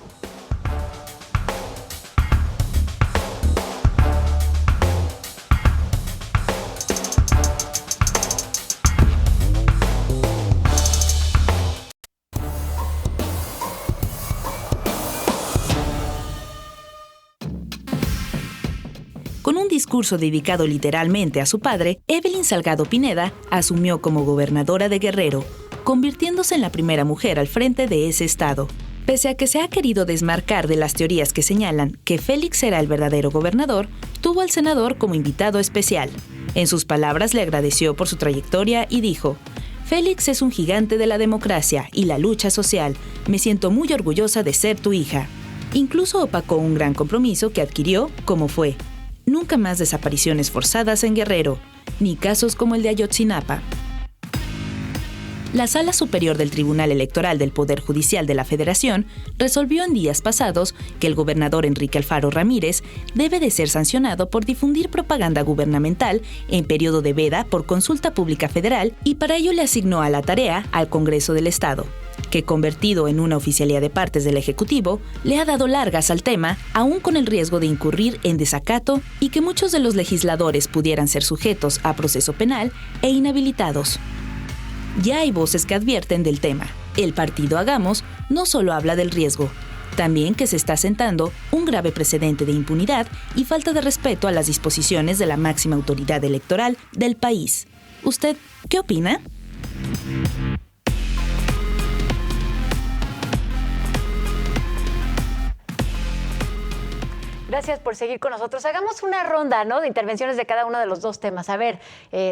Con un discurso dedicado literalmente a su padre, Evelyn Salgado Pineda asumió como gobernadora de Guerrero, convirtiéndose en la primera mujer al frente de ese estado. Pese a que se ha querido desmarcar de las teorías que señalan que Félix será el verdadero gobernador, tuvo al senador como invitado especial. En sus palabras le agradeció por su trayectoria y dijo: Félix es un gigante de la democracia y la lucha social. Me siento muy orgullosa de ser tu hija. Incluso opacó un gran compromiso que adquirió, como fue: nunca más desapariciones forzadas en Guerrero, ni casos como el de Ayotzinapa. La Sala Superior del Tribunal Electoral del Poder Judicial de la Federación resolvió en días pasados que el gobernador Enrique Alfaro Ramírez debe de ser sancionado por difundir propaganda gubernamental en periodo de veda por consulta pública federal, y para ello le asignó a la tarea al Congreso del Estado, que, convertido en una oficialía de partes del Ejecutivo, le ha dado largas al tema, aún con el riesgo de incurrir en desacato y que muchos de los legisladores pudieran ser sujetos a proceso penal e inhabilitados. Ya hay voces que advierten del tema. El partido Hagamos no solo habla del riesgo, también que se está sentando un grave precedente de impunidad y falta de respeto a las disposiciones de la máxima autoridad electoral del país. ¿Usted qué opina?
Gracias por seguir con nosotros. Hagamos una ronda, ¿no?, de intervenciones de cada uno de los dos temas. A ver,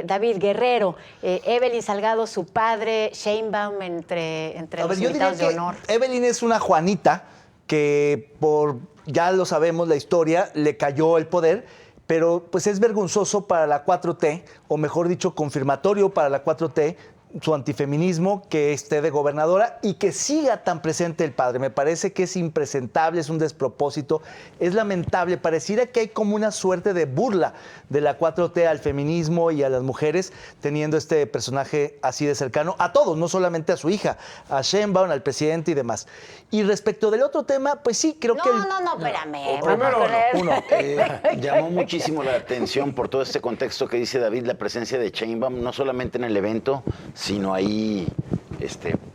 David Guerrero, Evelyn Salgado, su padre, Sheinbaum, entre los invitados de honor.
Evelyn es una Juanita que, ya lo sabemos la historia, le cayó el poder, pero pues es vergonzoso para la 4T, o mejor dicho, confirmatorio para la 4T, su antifeminismo, que esté de gobernadora y que siga tan presente el padre. Me parece que es impresentable, es un despropósito, es lamentable. Pareciera que hay como una suerte de burla de la 4T al feminismo y a las mujeres, teniendo este personaje así de cercano a todos, no solamente a su hija, a Sheinbaum, al presidente y demás. Y respecto del otro tema, pues sí, creo que...
No, espérame.
Primero
Llamó muchísimo la atención por todo este contexto que dice David, la presencia de Sheinbaum, no solamente en el evento, sino ahí,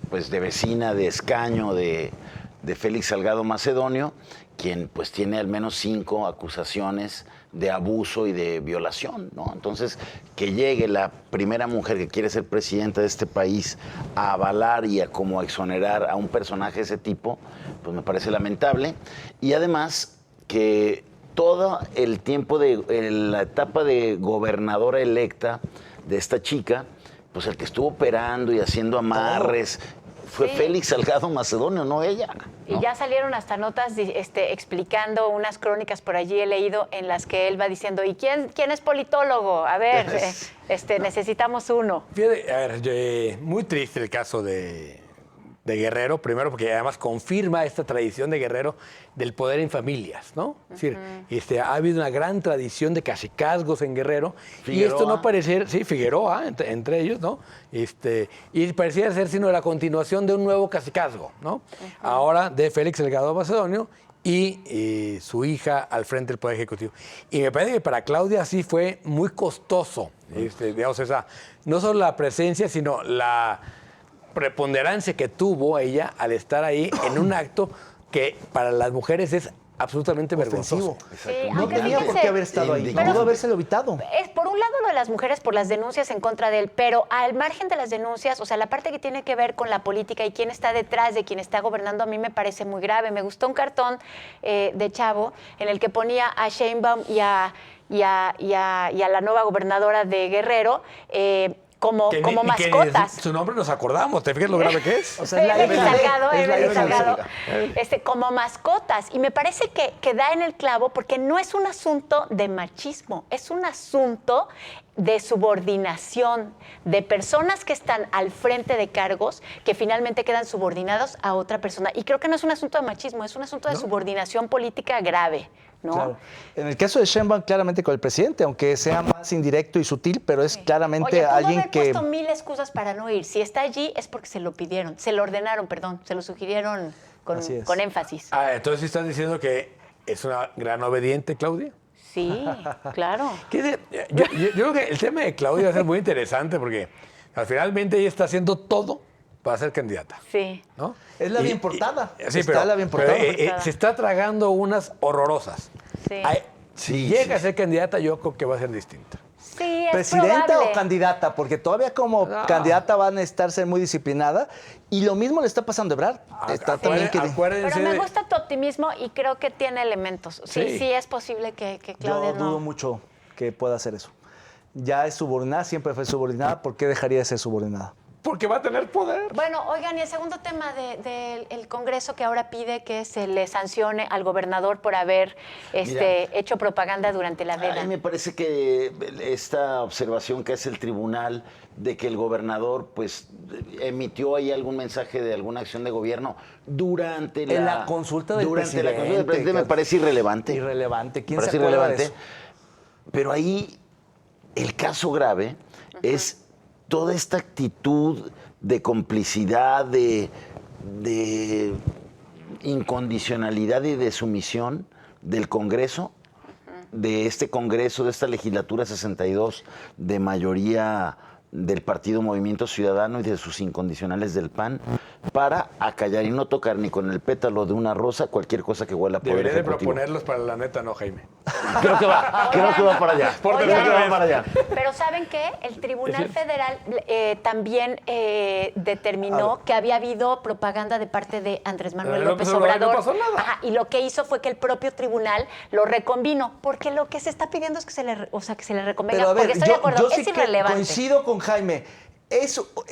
pues de vecina, de escaño, de Félix Salgado Macedonio, quien pues tiene al menos 5 acusaciones de abuso y de violación, ¿no? Entonces, que llegue la primera mujer que quiere ser presidenta de este país a avalar y a como exonerar a un personaje de ese tipo, pues me parece lamentable. Y además, que todo el tiempo en la etapa de gobernadora electa de esta chica, pues el que estuvo operando y haciendo amarres fue Félix Salgado Macedonio, no ella.
Y ya salieron hasta notas explicando unas crónicas por allí, he leído, en las que él va diciendo, ¿y quién es politólogo? A ver, necesitamos uno.
Fíjate, a ver, muy triste el caso de Guerrero, primero porque además confirma esta tradición de Guerrero del poder en familias, ¿no? Es decir, ha habido una gran tradición de cacicazgos en Guerrero.
Figueroa.
Y esto no parece, sí, Figueroa, entre ellos, ¿no? Y parecía ser sino la continuación de un nuevo cacicazgo, ¿no? Ahora de Félix Salgado Macedonio y su hija al frente del Poder Ejecutivo. Y me parece que para Claudia sí fue muy costoso, digamos, no solo la presencia, sino la preponderancia que tuvo ella al estar ahí en un acto que para las mujeres es absolutamente vergonzoso.
Sí,
No
aunque
tenía por
fíjense,
qué haber estado ahí,
pero-
pudo habérselo evitado.
Es por un lado lo de las mujeres por las denuncias en contra de él, pero al margen de las denuncias, o sea, la parte que tiene que ver con la política y quién está detrás de quien está gobernando, a mí me parece muy grave. Me gustó un cartón de Chavo en el que ponía a Sheinbaum y a la nueva gobernadora de Guerrero como mascotas.
Su nombre nos acordamos, ¿te fijas lo grave que es?
O sea, es la
Félix
hija de-
Salgado,
es la
Félix
hija de-
Salgado, como mascotas. Y me parece que da en el clavo porque no es un asunto de machismo, es un asunto de subordinación, de personas que están al frente de cargos que finalmente quedan subordinados a otra persona. Y creo que no es un asunto de machismo, es un asunto de subordinación política grave, ¿no?
Claro. En el caso de Sheinbaum, claramente con el presidente, aunque sea más indirecto y sutil, pero es claramente
Oye, pudo
alguien
haber
que...
puesto 1000 excusas para no ir. Si está allí es porque se lo pidieron, se lo ordenaron, perdón, se lo sugirieron
Así es.
con énfasis.
Entonces están diciendo que es una gran obediente, Claudia.
Sí, claro.
Yo creo que el tema de Claudia va a ser muy interesante porque finalmente ella está haciendo todo para ser candidata,
Sí.
¿no?
Es la bien portada.
Sí,
Está
pero,
la bien portada.
se está tragando unas horrorosas.
Sí.
Si llega a ser candidata, yo creo que va a ser distinta.
Sí, es
¿Presidenta
probable.
o candidata? Porque todavía como candidata van a estar ser muy disciplinada. Y lo mismo le está pasando a Ebrard. Está también que...
Acuérdense
Pero me
de-
gusta tu optimismo y creo que tiene elementos. Sí,
Sí.
es posible que Claudia
Yo
no.
dudo mucho que pueda hacer eso. Ya es subordinada, siempre fue subordinada. ¿Por qué dejaría de ser subordinada?
Porque va a tener poder.
Bueno, oigan, y el segundo tema del Congreso que ahora pide que se le sancione al gobernador por haber hecho propaganda durante la
A
veda.
mí me parece que esta observación que hace el tribunal de que el gobernador pues emitió ahí algún mensaje de alguna acción de gobierno durante
En la consulta del
durante la consulta del
presidente,
presidente me parece irrelevante.
Irrelevante. ¿Quién
Me
se
parece
acuerda de
irrelevante.
eso?
Pero ahí el caso grave es toda esta actitud de complicidad, de incondicionalidad y de sumisión del Congreso, de este Congreso, de esta legislatura 62 de mayoría del Partido Movimiento Ciudadano y de sus incondicionales del PAN, para acallar y no tocar ni con el pétalo de una rosa cualquier cosa que huela a poder
Debería de
ejecutivo.
proponerlos para la neta, no, Jaime.
Creo que va para allá.
Por
Creo
tercera
que va
vez.
para allá.
Pero ¿saben qué? El Tribunal
Sí.
Federal también determinó que había habido propaganda de parte de Andrés Manuel
Pero
López
no
Obrador.
pasó nada.
Ajá, y lo que hizo fue que el propio tribunal lo reconvino, porque lo que se está pidiendo es que se le reconvenga.
Pero a ver,
porque estoy de acuerdo,
yo
es
sí que
irrelevante.
coincido con Jaime.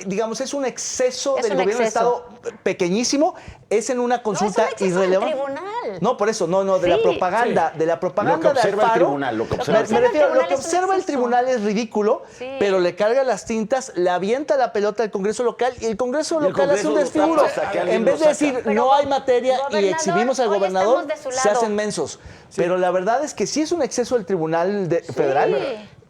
digamos, es un exceso
Es
del
un
gobierno
exceso.
del Estado pequeñísimo, es en una consulta
exceso del
irrelevante.
tribunal.
No, por eso, de la
Sí.
propaganda, de la propaganda
Lo que observa
de
el
Alfaro.
tribunal, lo que
Me
observa el
refiero,
tribunal
lo que
es un
observa el
exceso.
tribunal es ridículo,
Sí.
pero le carga las tintas, le avienta la pelota al Congreso local y el Congreso
Y el
local hace un
Congreso
desfiguro.
hasta que alguien
En vez
lo
de
saca.
decir
Pero
no hay materia y
gobernador,
exhibimos al
hoy
gobernador,
estamos de su
se
lado.
hacen mensos. Pero la verdad es que sí es un exceso del Tribunal Federal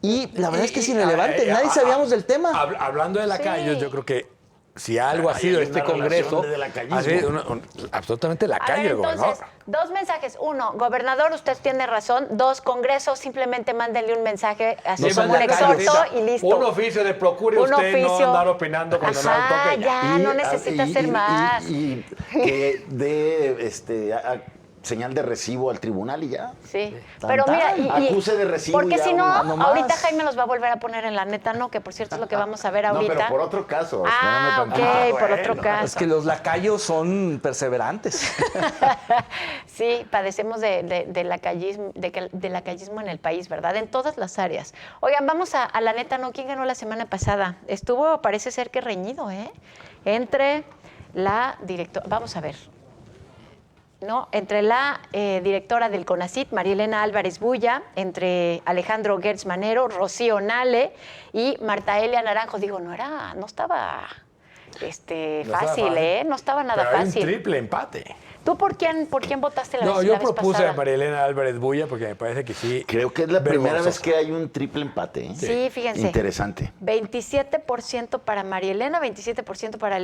y la verdad es que es irrelevante. Nadie sabíamos del tema.
Hablando de lacayos,
Sí.
yo creo que si algo ha
Hay
sido
una
este
relación
Congreso,
de lacayismo.
ha sido absolutamente
A
lacayo
ver,
el gobernador.
entonces, dos mensajes. Uno, gobernador, usted tiene razón. Dos, Congreso, simplemente mándenle un mensaje, así
No
como
sean
un
lacayos.
exhorto y listo.
Un oficio de procure
Un
usted no
oficio.
andar opinando cuando no
Ajá,
toque.
ya, no necesita hacer más.
Y que dé señal de recibo al tribunal y ya.
Sí,
Tan,
pero mira,
tan.
Acuse de recibo
porque
ya
si no,
nomás.
ahorita Jaime los va a volver a poner en la neta, no, que por cierto es lo que vamos a ver ahorita.
No, pero por otro caso.
Ah,
espérame
ok,
tantito.
por otro caso.
Es que los lacayos son perseverantes.
Sí, padecemos de lacayismo en el país, ¿verdad? En todas las áreas. Oigan, vamos a la neta, ¿no? ¿Quién ganó la semana pasada? Estuvo, parece ser que reñido, ¿eh? Entre la directora, vamos a ver. ¿No? Entre la directora del CONACYT, María Elena Álvarez Bulla, entre Alejandro Gertz Manero, Rocío Nale y Marta Elia Naranjo. Digo, no estaba fácil, ¿eh? No estaba nada
Pero hay un
fácil.
triple empate.
¿Tú por quién votaste la
No,
vez
yo
la vez
propuse
pasada?
a María Elena Álvarez Bulla porque me parece que sí.
Creo que es la primera vez
vergonzoso.
que hay un triple empate. ¿eh?
Sí, fíjense.
Interesante.
27% para María Elena, 27% para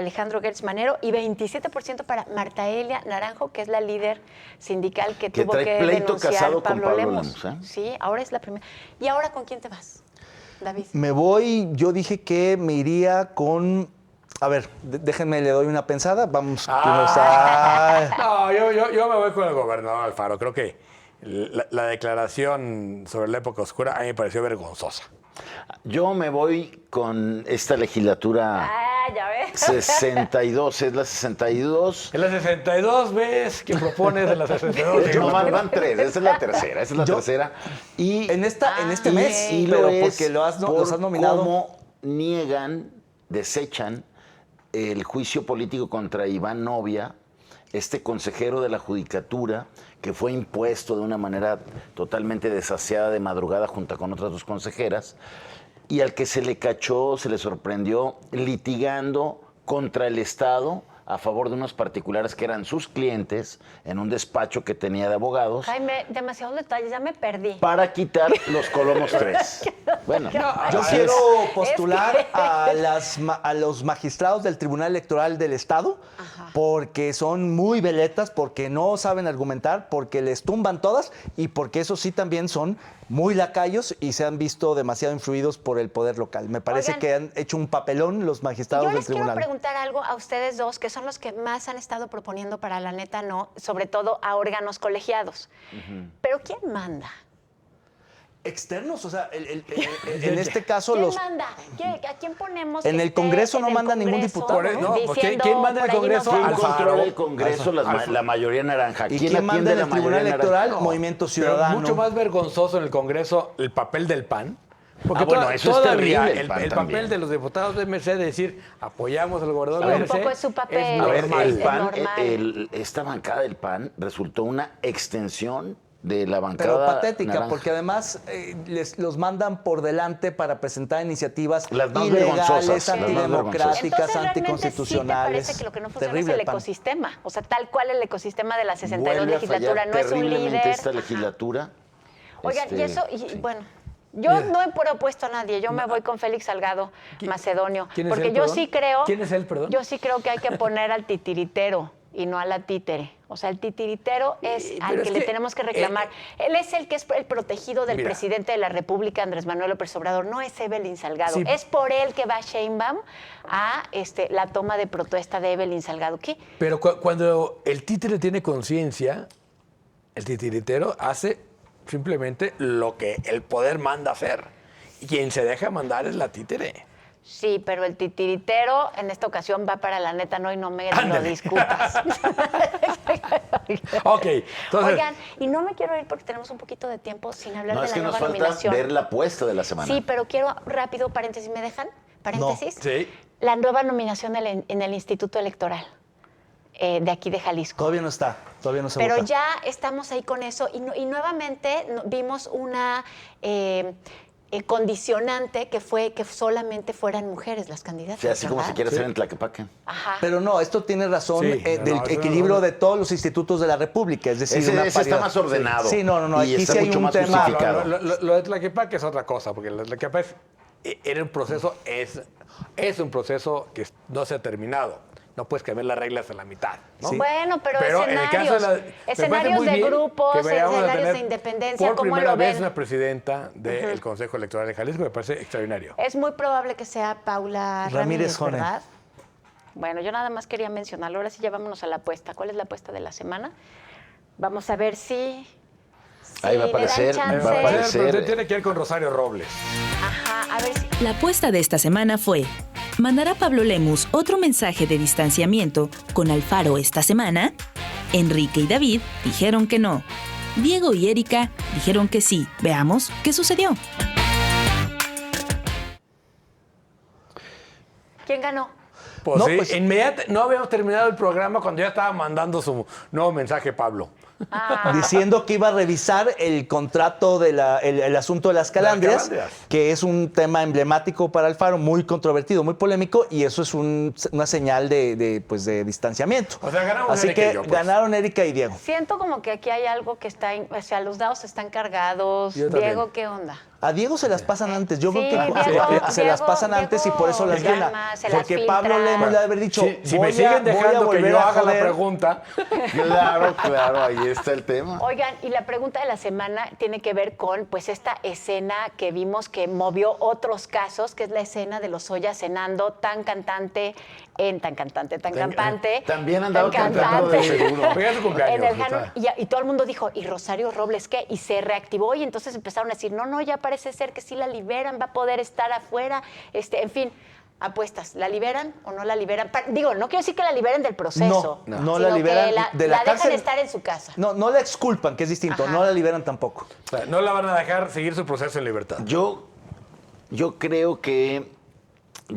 Alejandro Gertz Manero y 27% para Marta Elia Naranjo, que es la líder sindical que
Que
tuvo
trae
que
pleito
denunciar
casado con
Pablo
Pablo
Lemos.
Lemos, ¿eh?
Sí, ahora es la primera. ¿Y ahora con quién te vas, David?
Me voy, yo dije que me iría con... A ver, déjenme, le doy una pensada. Vamos.
No, yo me voy con el gobernador Alfaro. Creo que la declaración sobre la época oscura a mí me pareció vergonzosa.
Yo me voy con esta legislatura
Ya ves.
62, es la 62.
En las 62 ves que propones de las 62.
No, van tres, esa es la tercera, Y
En este
y
mes,
sí
pero
lo es
porque los has nominado.
Cómo niegan, desechan el juicio político contra Iván Novia, este consejero de la Judicatura, que fue impuesto de una manera totalmente desasiada de madrugada junto con otras dos consejeras, y al que se le cachó, se le sorprendió litigando contra el Estado a favor de unos particulares que eran sus clientes en un despacho que tenía de abogados
Jaime, demasiados detalles, ya me perdí.
para quitar los Colomos 3. Bueno,
Yo
así
quiero
es.
postular a los magistrados del Tribunal Electoral del Estado porque son muy veletas, porque no saben argumentar, porque les tumban todas y porque eso sí también son muy lacayos y se han visto demasiado influidos por el poder local. Me parece
Oigan,
que han hecho un papelón los magistrados
Yo
del
les quiero
tribunal.
preguntar algo a ustedes dos, que son los que más han estado proponiendo para la neta no, sobre todo a órganos colegiados. Pero ¿quién manda?
Externos, o sea, en este caso
¿Quién
los...
manda? ¿A quién ponemos?
En el Congreso no manda ningún diputado,
¿no? Pues,
Diciendo,
¿quién manda el
por allí
Congreso?
nos
¿Quién
vamos.
controla el Congreso? La mayoría naranja.
¿Y
¿Quién
quién manda
atiende
en
la
el Tribunal
mayoría
Electoral?
naranja?
Movimiento
Pero
Ciudadano.
mucho más vergonzoso en el Congreso el papel del PAN. Porque
bueno, eso es
todavía
terrible, el PAN
el
también.
papel de los diputados de MC de decir apoyamos al gobernador
Sí,
de
un
MC.
poco es su papel.
A ver,
normal.
el
Es
PAN,
normal.
esta bancada del PAN resultó una extensión de la
Pero
bancada
patética,
naranja.
porque además los mandan por delante para presentar iniciativas
Las más vergonzosas,
ilegales,
las más
antidemocráticas,
Entonces, realmente
anticonstitucionales.
sí te parece que lo que no funciona
Terrible
es el
el PAN.
ecosistema. O sea, tal cual el ecosistema de la 62
Vuelve a
legislatura.
fallar
No es un
terriblemente
líder.
esta
Ajá.
legislatura.
Oigan, y eso,
sí.
bueno, yo no he propuesto a nadie, yo me voy con Félix Salgado Macedonio.
¿Quién es
Porque
él,
yo
perdón?
sí creo.
¿Quién es él, perdón?
Yo sí creo que hay que poner al titiritero y no a la títere. O sea, el titiritero es al
pero
que
es
le
que,
tenemos que reclamar. Él es el que es el protegido del
Mira.
presidente de la República, Andrés Manuel López Obrador, no es Evelyn Salgado.
Sí.
Es por él que va Sheinbaum a la toma de protesta de Evelyn Salgado. ¿Qué?
Pero cuando el títere tiene conciencia, el titiritero hace simplemente lo que el poder manda hacer. Y quien se deja mandar es la títere.
Sí, pero el titiritero en esta ocasión va para la neta, no, y no me lo
Ándale.
discutas.
Ok, entonces...
Oigan, y no me quiero ir porque tenemos un poquito de tiempo sin hablar
No,
de
es
la
que nos
nueva
falta
nominación.
ver la apuesta de la semana.
Sí, pero quiero rápido, paréntesis, ¿me dejan? paréntesis.
Sí.
La nueva nominación en el Instituto Electoral de aquí de Jalisco.
Todavía no está, todavía no se
Pero
vota.
ya estamos ahí con eso y nuevamente vimos una condicionante que fue que solamente fueran mujeres las candidatas.
Sí, así como se
¿verdad?
quiere hacer en Tlaquepaque.
Ajá.
Pero no, esto tiene razón
Sí,
del
no, eso
equilibrio
no.
de todos los institutos de la República. Es decir,
Ese
una
está
paridad.
más ordenado.
Sí, no,
Y
aquí
está
sí hay
mucho
un
más
tema.
justificado.
Lo de Tlaquepaque es otra cosa, porque lo de Tlaquepaque era un proceso, es un proceso que no se ha terminado. No puedes cambiar las reglas a la mitad, ¿no?
Sí.
Bueno, pero
en el caso
escenarios,
me parece
escenarios
muy
de
bien
grupos,
que vayamos a
escenarios
tener
de independencia,
por
¿cómo
primera
lo
vez
ven?
una presidenta del Consejo Electoral de Jalisco, me parece extraordinario.
Es muy probable que sea Paula
Ramírez
Ramírez,
Jone.
¿verdad?
Bueno, yo nada más quería mencionarlo. Ahora sí ya vámonos a la apuesta. ¿Cuál es la apuesta de la semana? Vamos a ver si
Ahí va a
le dan
aparecer,
chance.
va a aparecer.
Pero tiene que ir con Rosario Robles.
Ajá, a ver si...
La apuesta de esta semana fue: ¿mandará Pablo Lemus otro mensaje de distanciamiento con Alfaro esta semana? Enrique y David dijeron que no. Diego y Erika dijeron que sí. Veamos qué sucedió.
¿Quién ganó?
Pues
No,
sí,
pues-
no habíamos terminado el programa cuando ya estaba mandando su nuevo mensaje Pablo.
Diciendo que iba a revisar el contrato el asunto de las calandrias,
calandrias.
que es un tema emblemático para Alfaro, muy controvertido, muy polémico, y eso es una señal de distanciamiento.
O sea, ganamos
Así
Erika y
que
yo, pues.
ganaron Erika y Diego.
Siento como que aquí hay algo que está, o sea, los dados están cargados.
Yo también.
Diego, ¿qué onda?
A Diego se las pasan antes. Yo
Sí,
creo que
Diego-
se las pasan
Diego
antes y por eso las
llama,
gana.
se las
Porque
filtra.
Pablo Lemus le debe haber dicho,
Si
voy
me siguen
a
dejando que
volver
yo
a
haga la
joder.
pregunta,
Claro, ahí está el tema.
Oigan, y la pregunta de la semana tiene que ver con pues esta escena que vimos que movió otros casos, que es la escena de Lozoya cenando tan campante.
También andaba
tan
cantando de
cantante.
seguro.
Fue su cumpleaños,
En el
está.
y todo el mundo dijo, ¿y Rosario Robles qué? Y se reactivó y entonces empezaron a decir, no, ya parece ser que sí la liberan, va a poder estar afuera. En fin, apuestas, ¿la liberan o no la liberan? Digo, no quiero decir que la liberen del proceso.
No
sino
la liberan
que
de la
dejan
cárcel.
estar en su casa.
No la exculpan, que es distinto.
Ajá.
No la liberan tampoco.
o sea, no la van a dejar seguir su proceso en libertad.
Yo creo que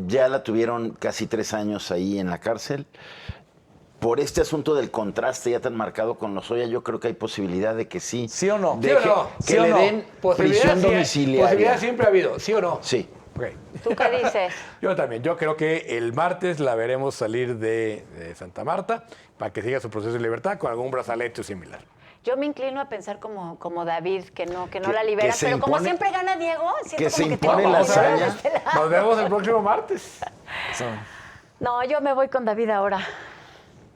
ya la tuvieron casi 3 años ahí en la cárcel. Por este asunto del contraste ya tan marcado con Lozoya, yo creo que hay posibilidad de que sí.
¿Sí o no?
¿Sí o no?
Que
¿Sí o
le
no?
den prisión domiciliaria.
Posibilidad siempre ha habido, ¿sí o no?
Sí.
Ok.
¿Tú qué dices?
Yo también. Yo creo que el martes la veremos salir de Santa Marta para que siga su proceso de libertad con algún brazalete o similar.
Yo me inclino a pensar como David, que no la liberan,
se
pero como
impone-
siempre gana Diego, siento
que se
como
impone
tengo
la
que liberar
hazaña.
de este lado.
Nos vemos el próximo martes.
No, yo me voy con David ahora.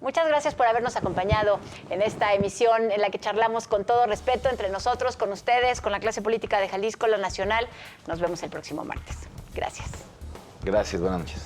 Muchas gracias por habernos acompañado en esta emisión en la que charlamos con todo respeto entre nosotros, con ustedes, con la clase política de Jalisco, la nacional. Nos vemos el próximo martes. Gracias.
Gracias, buenas noches.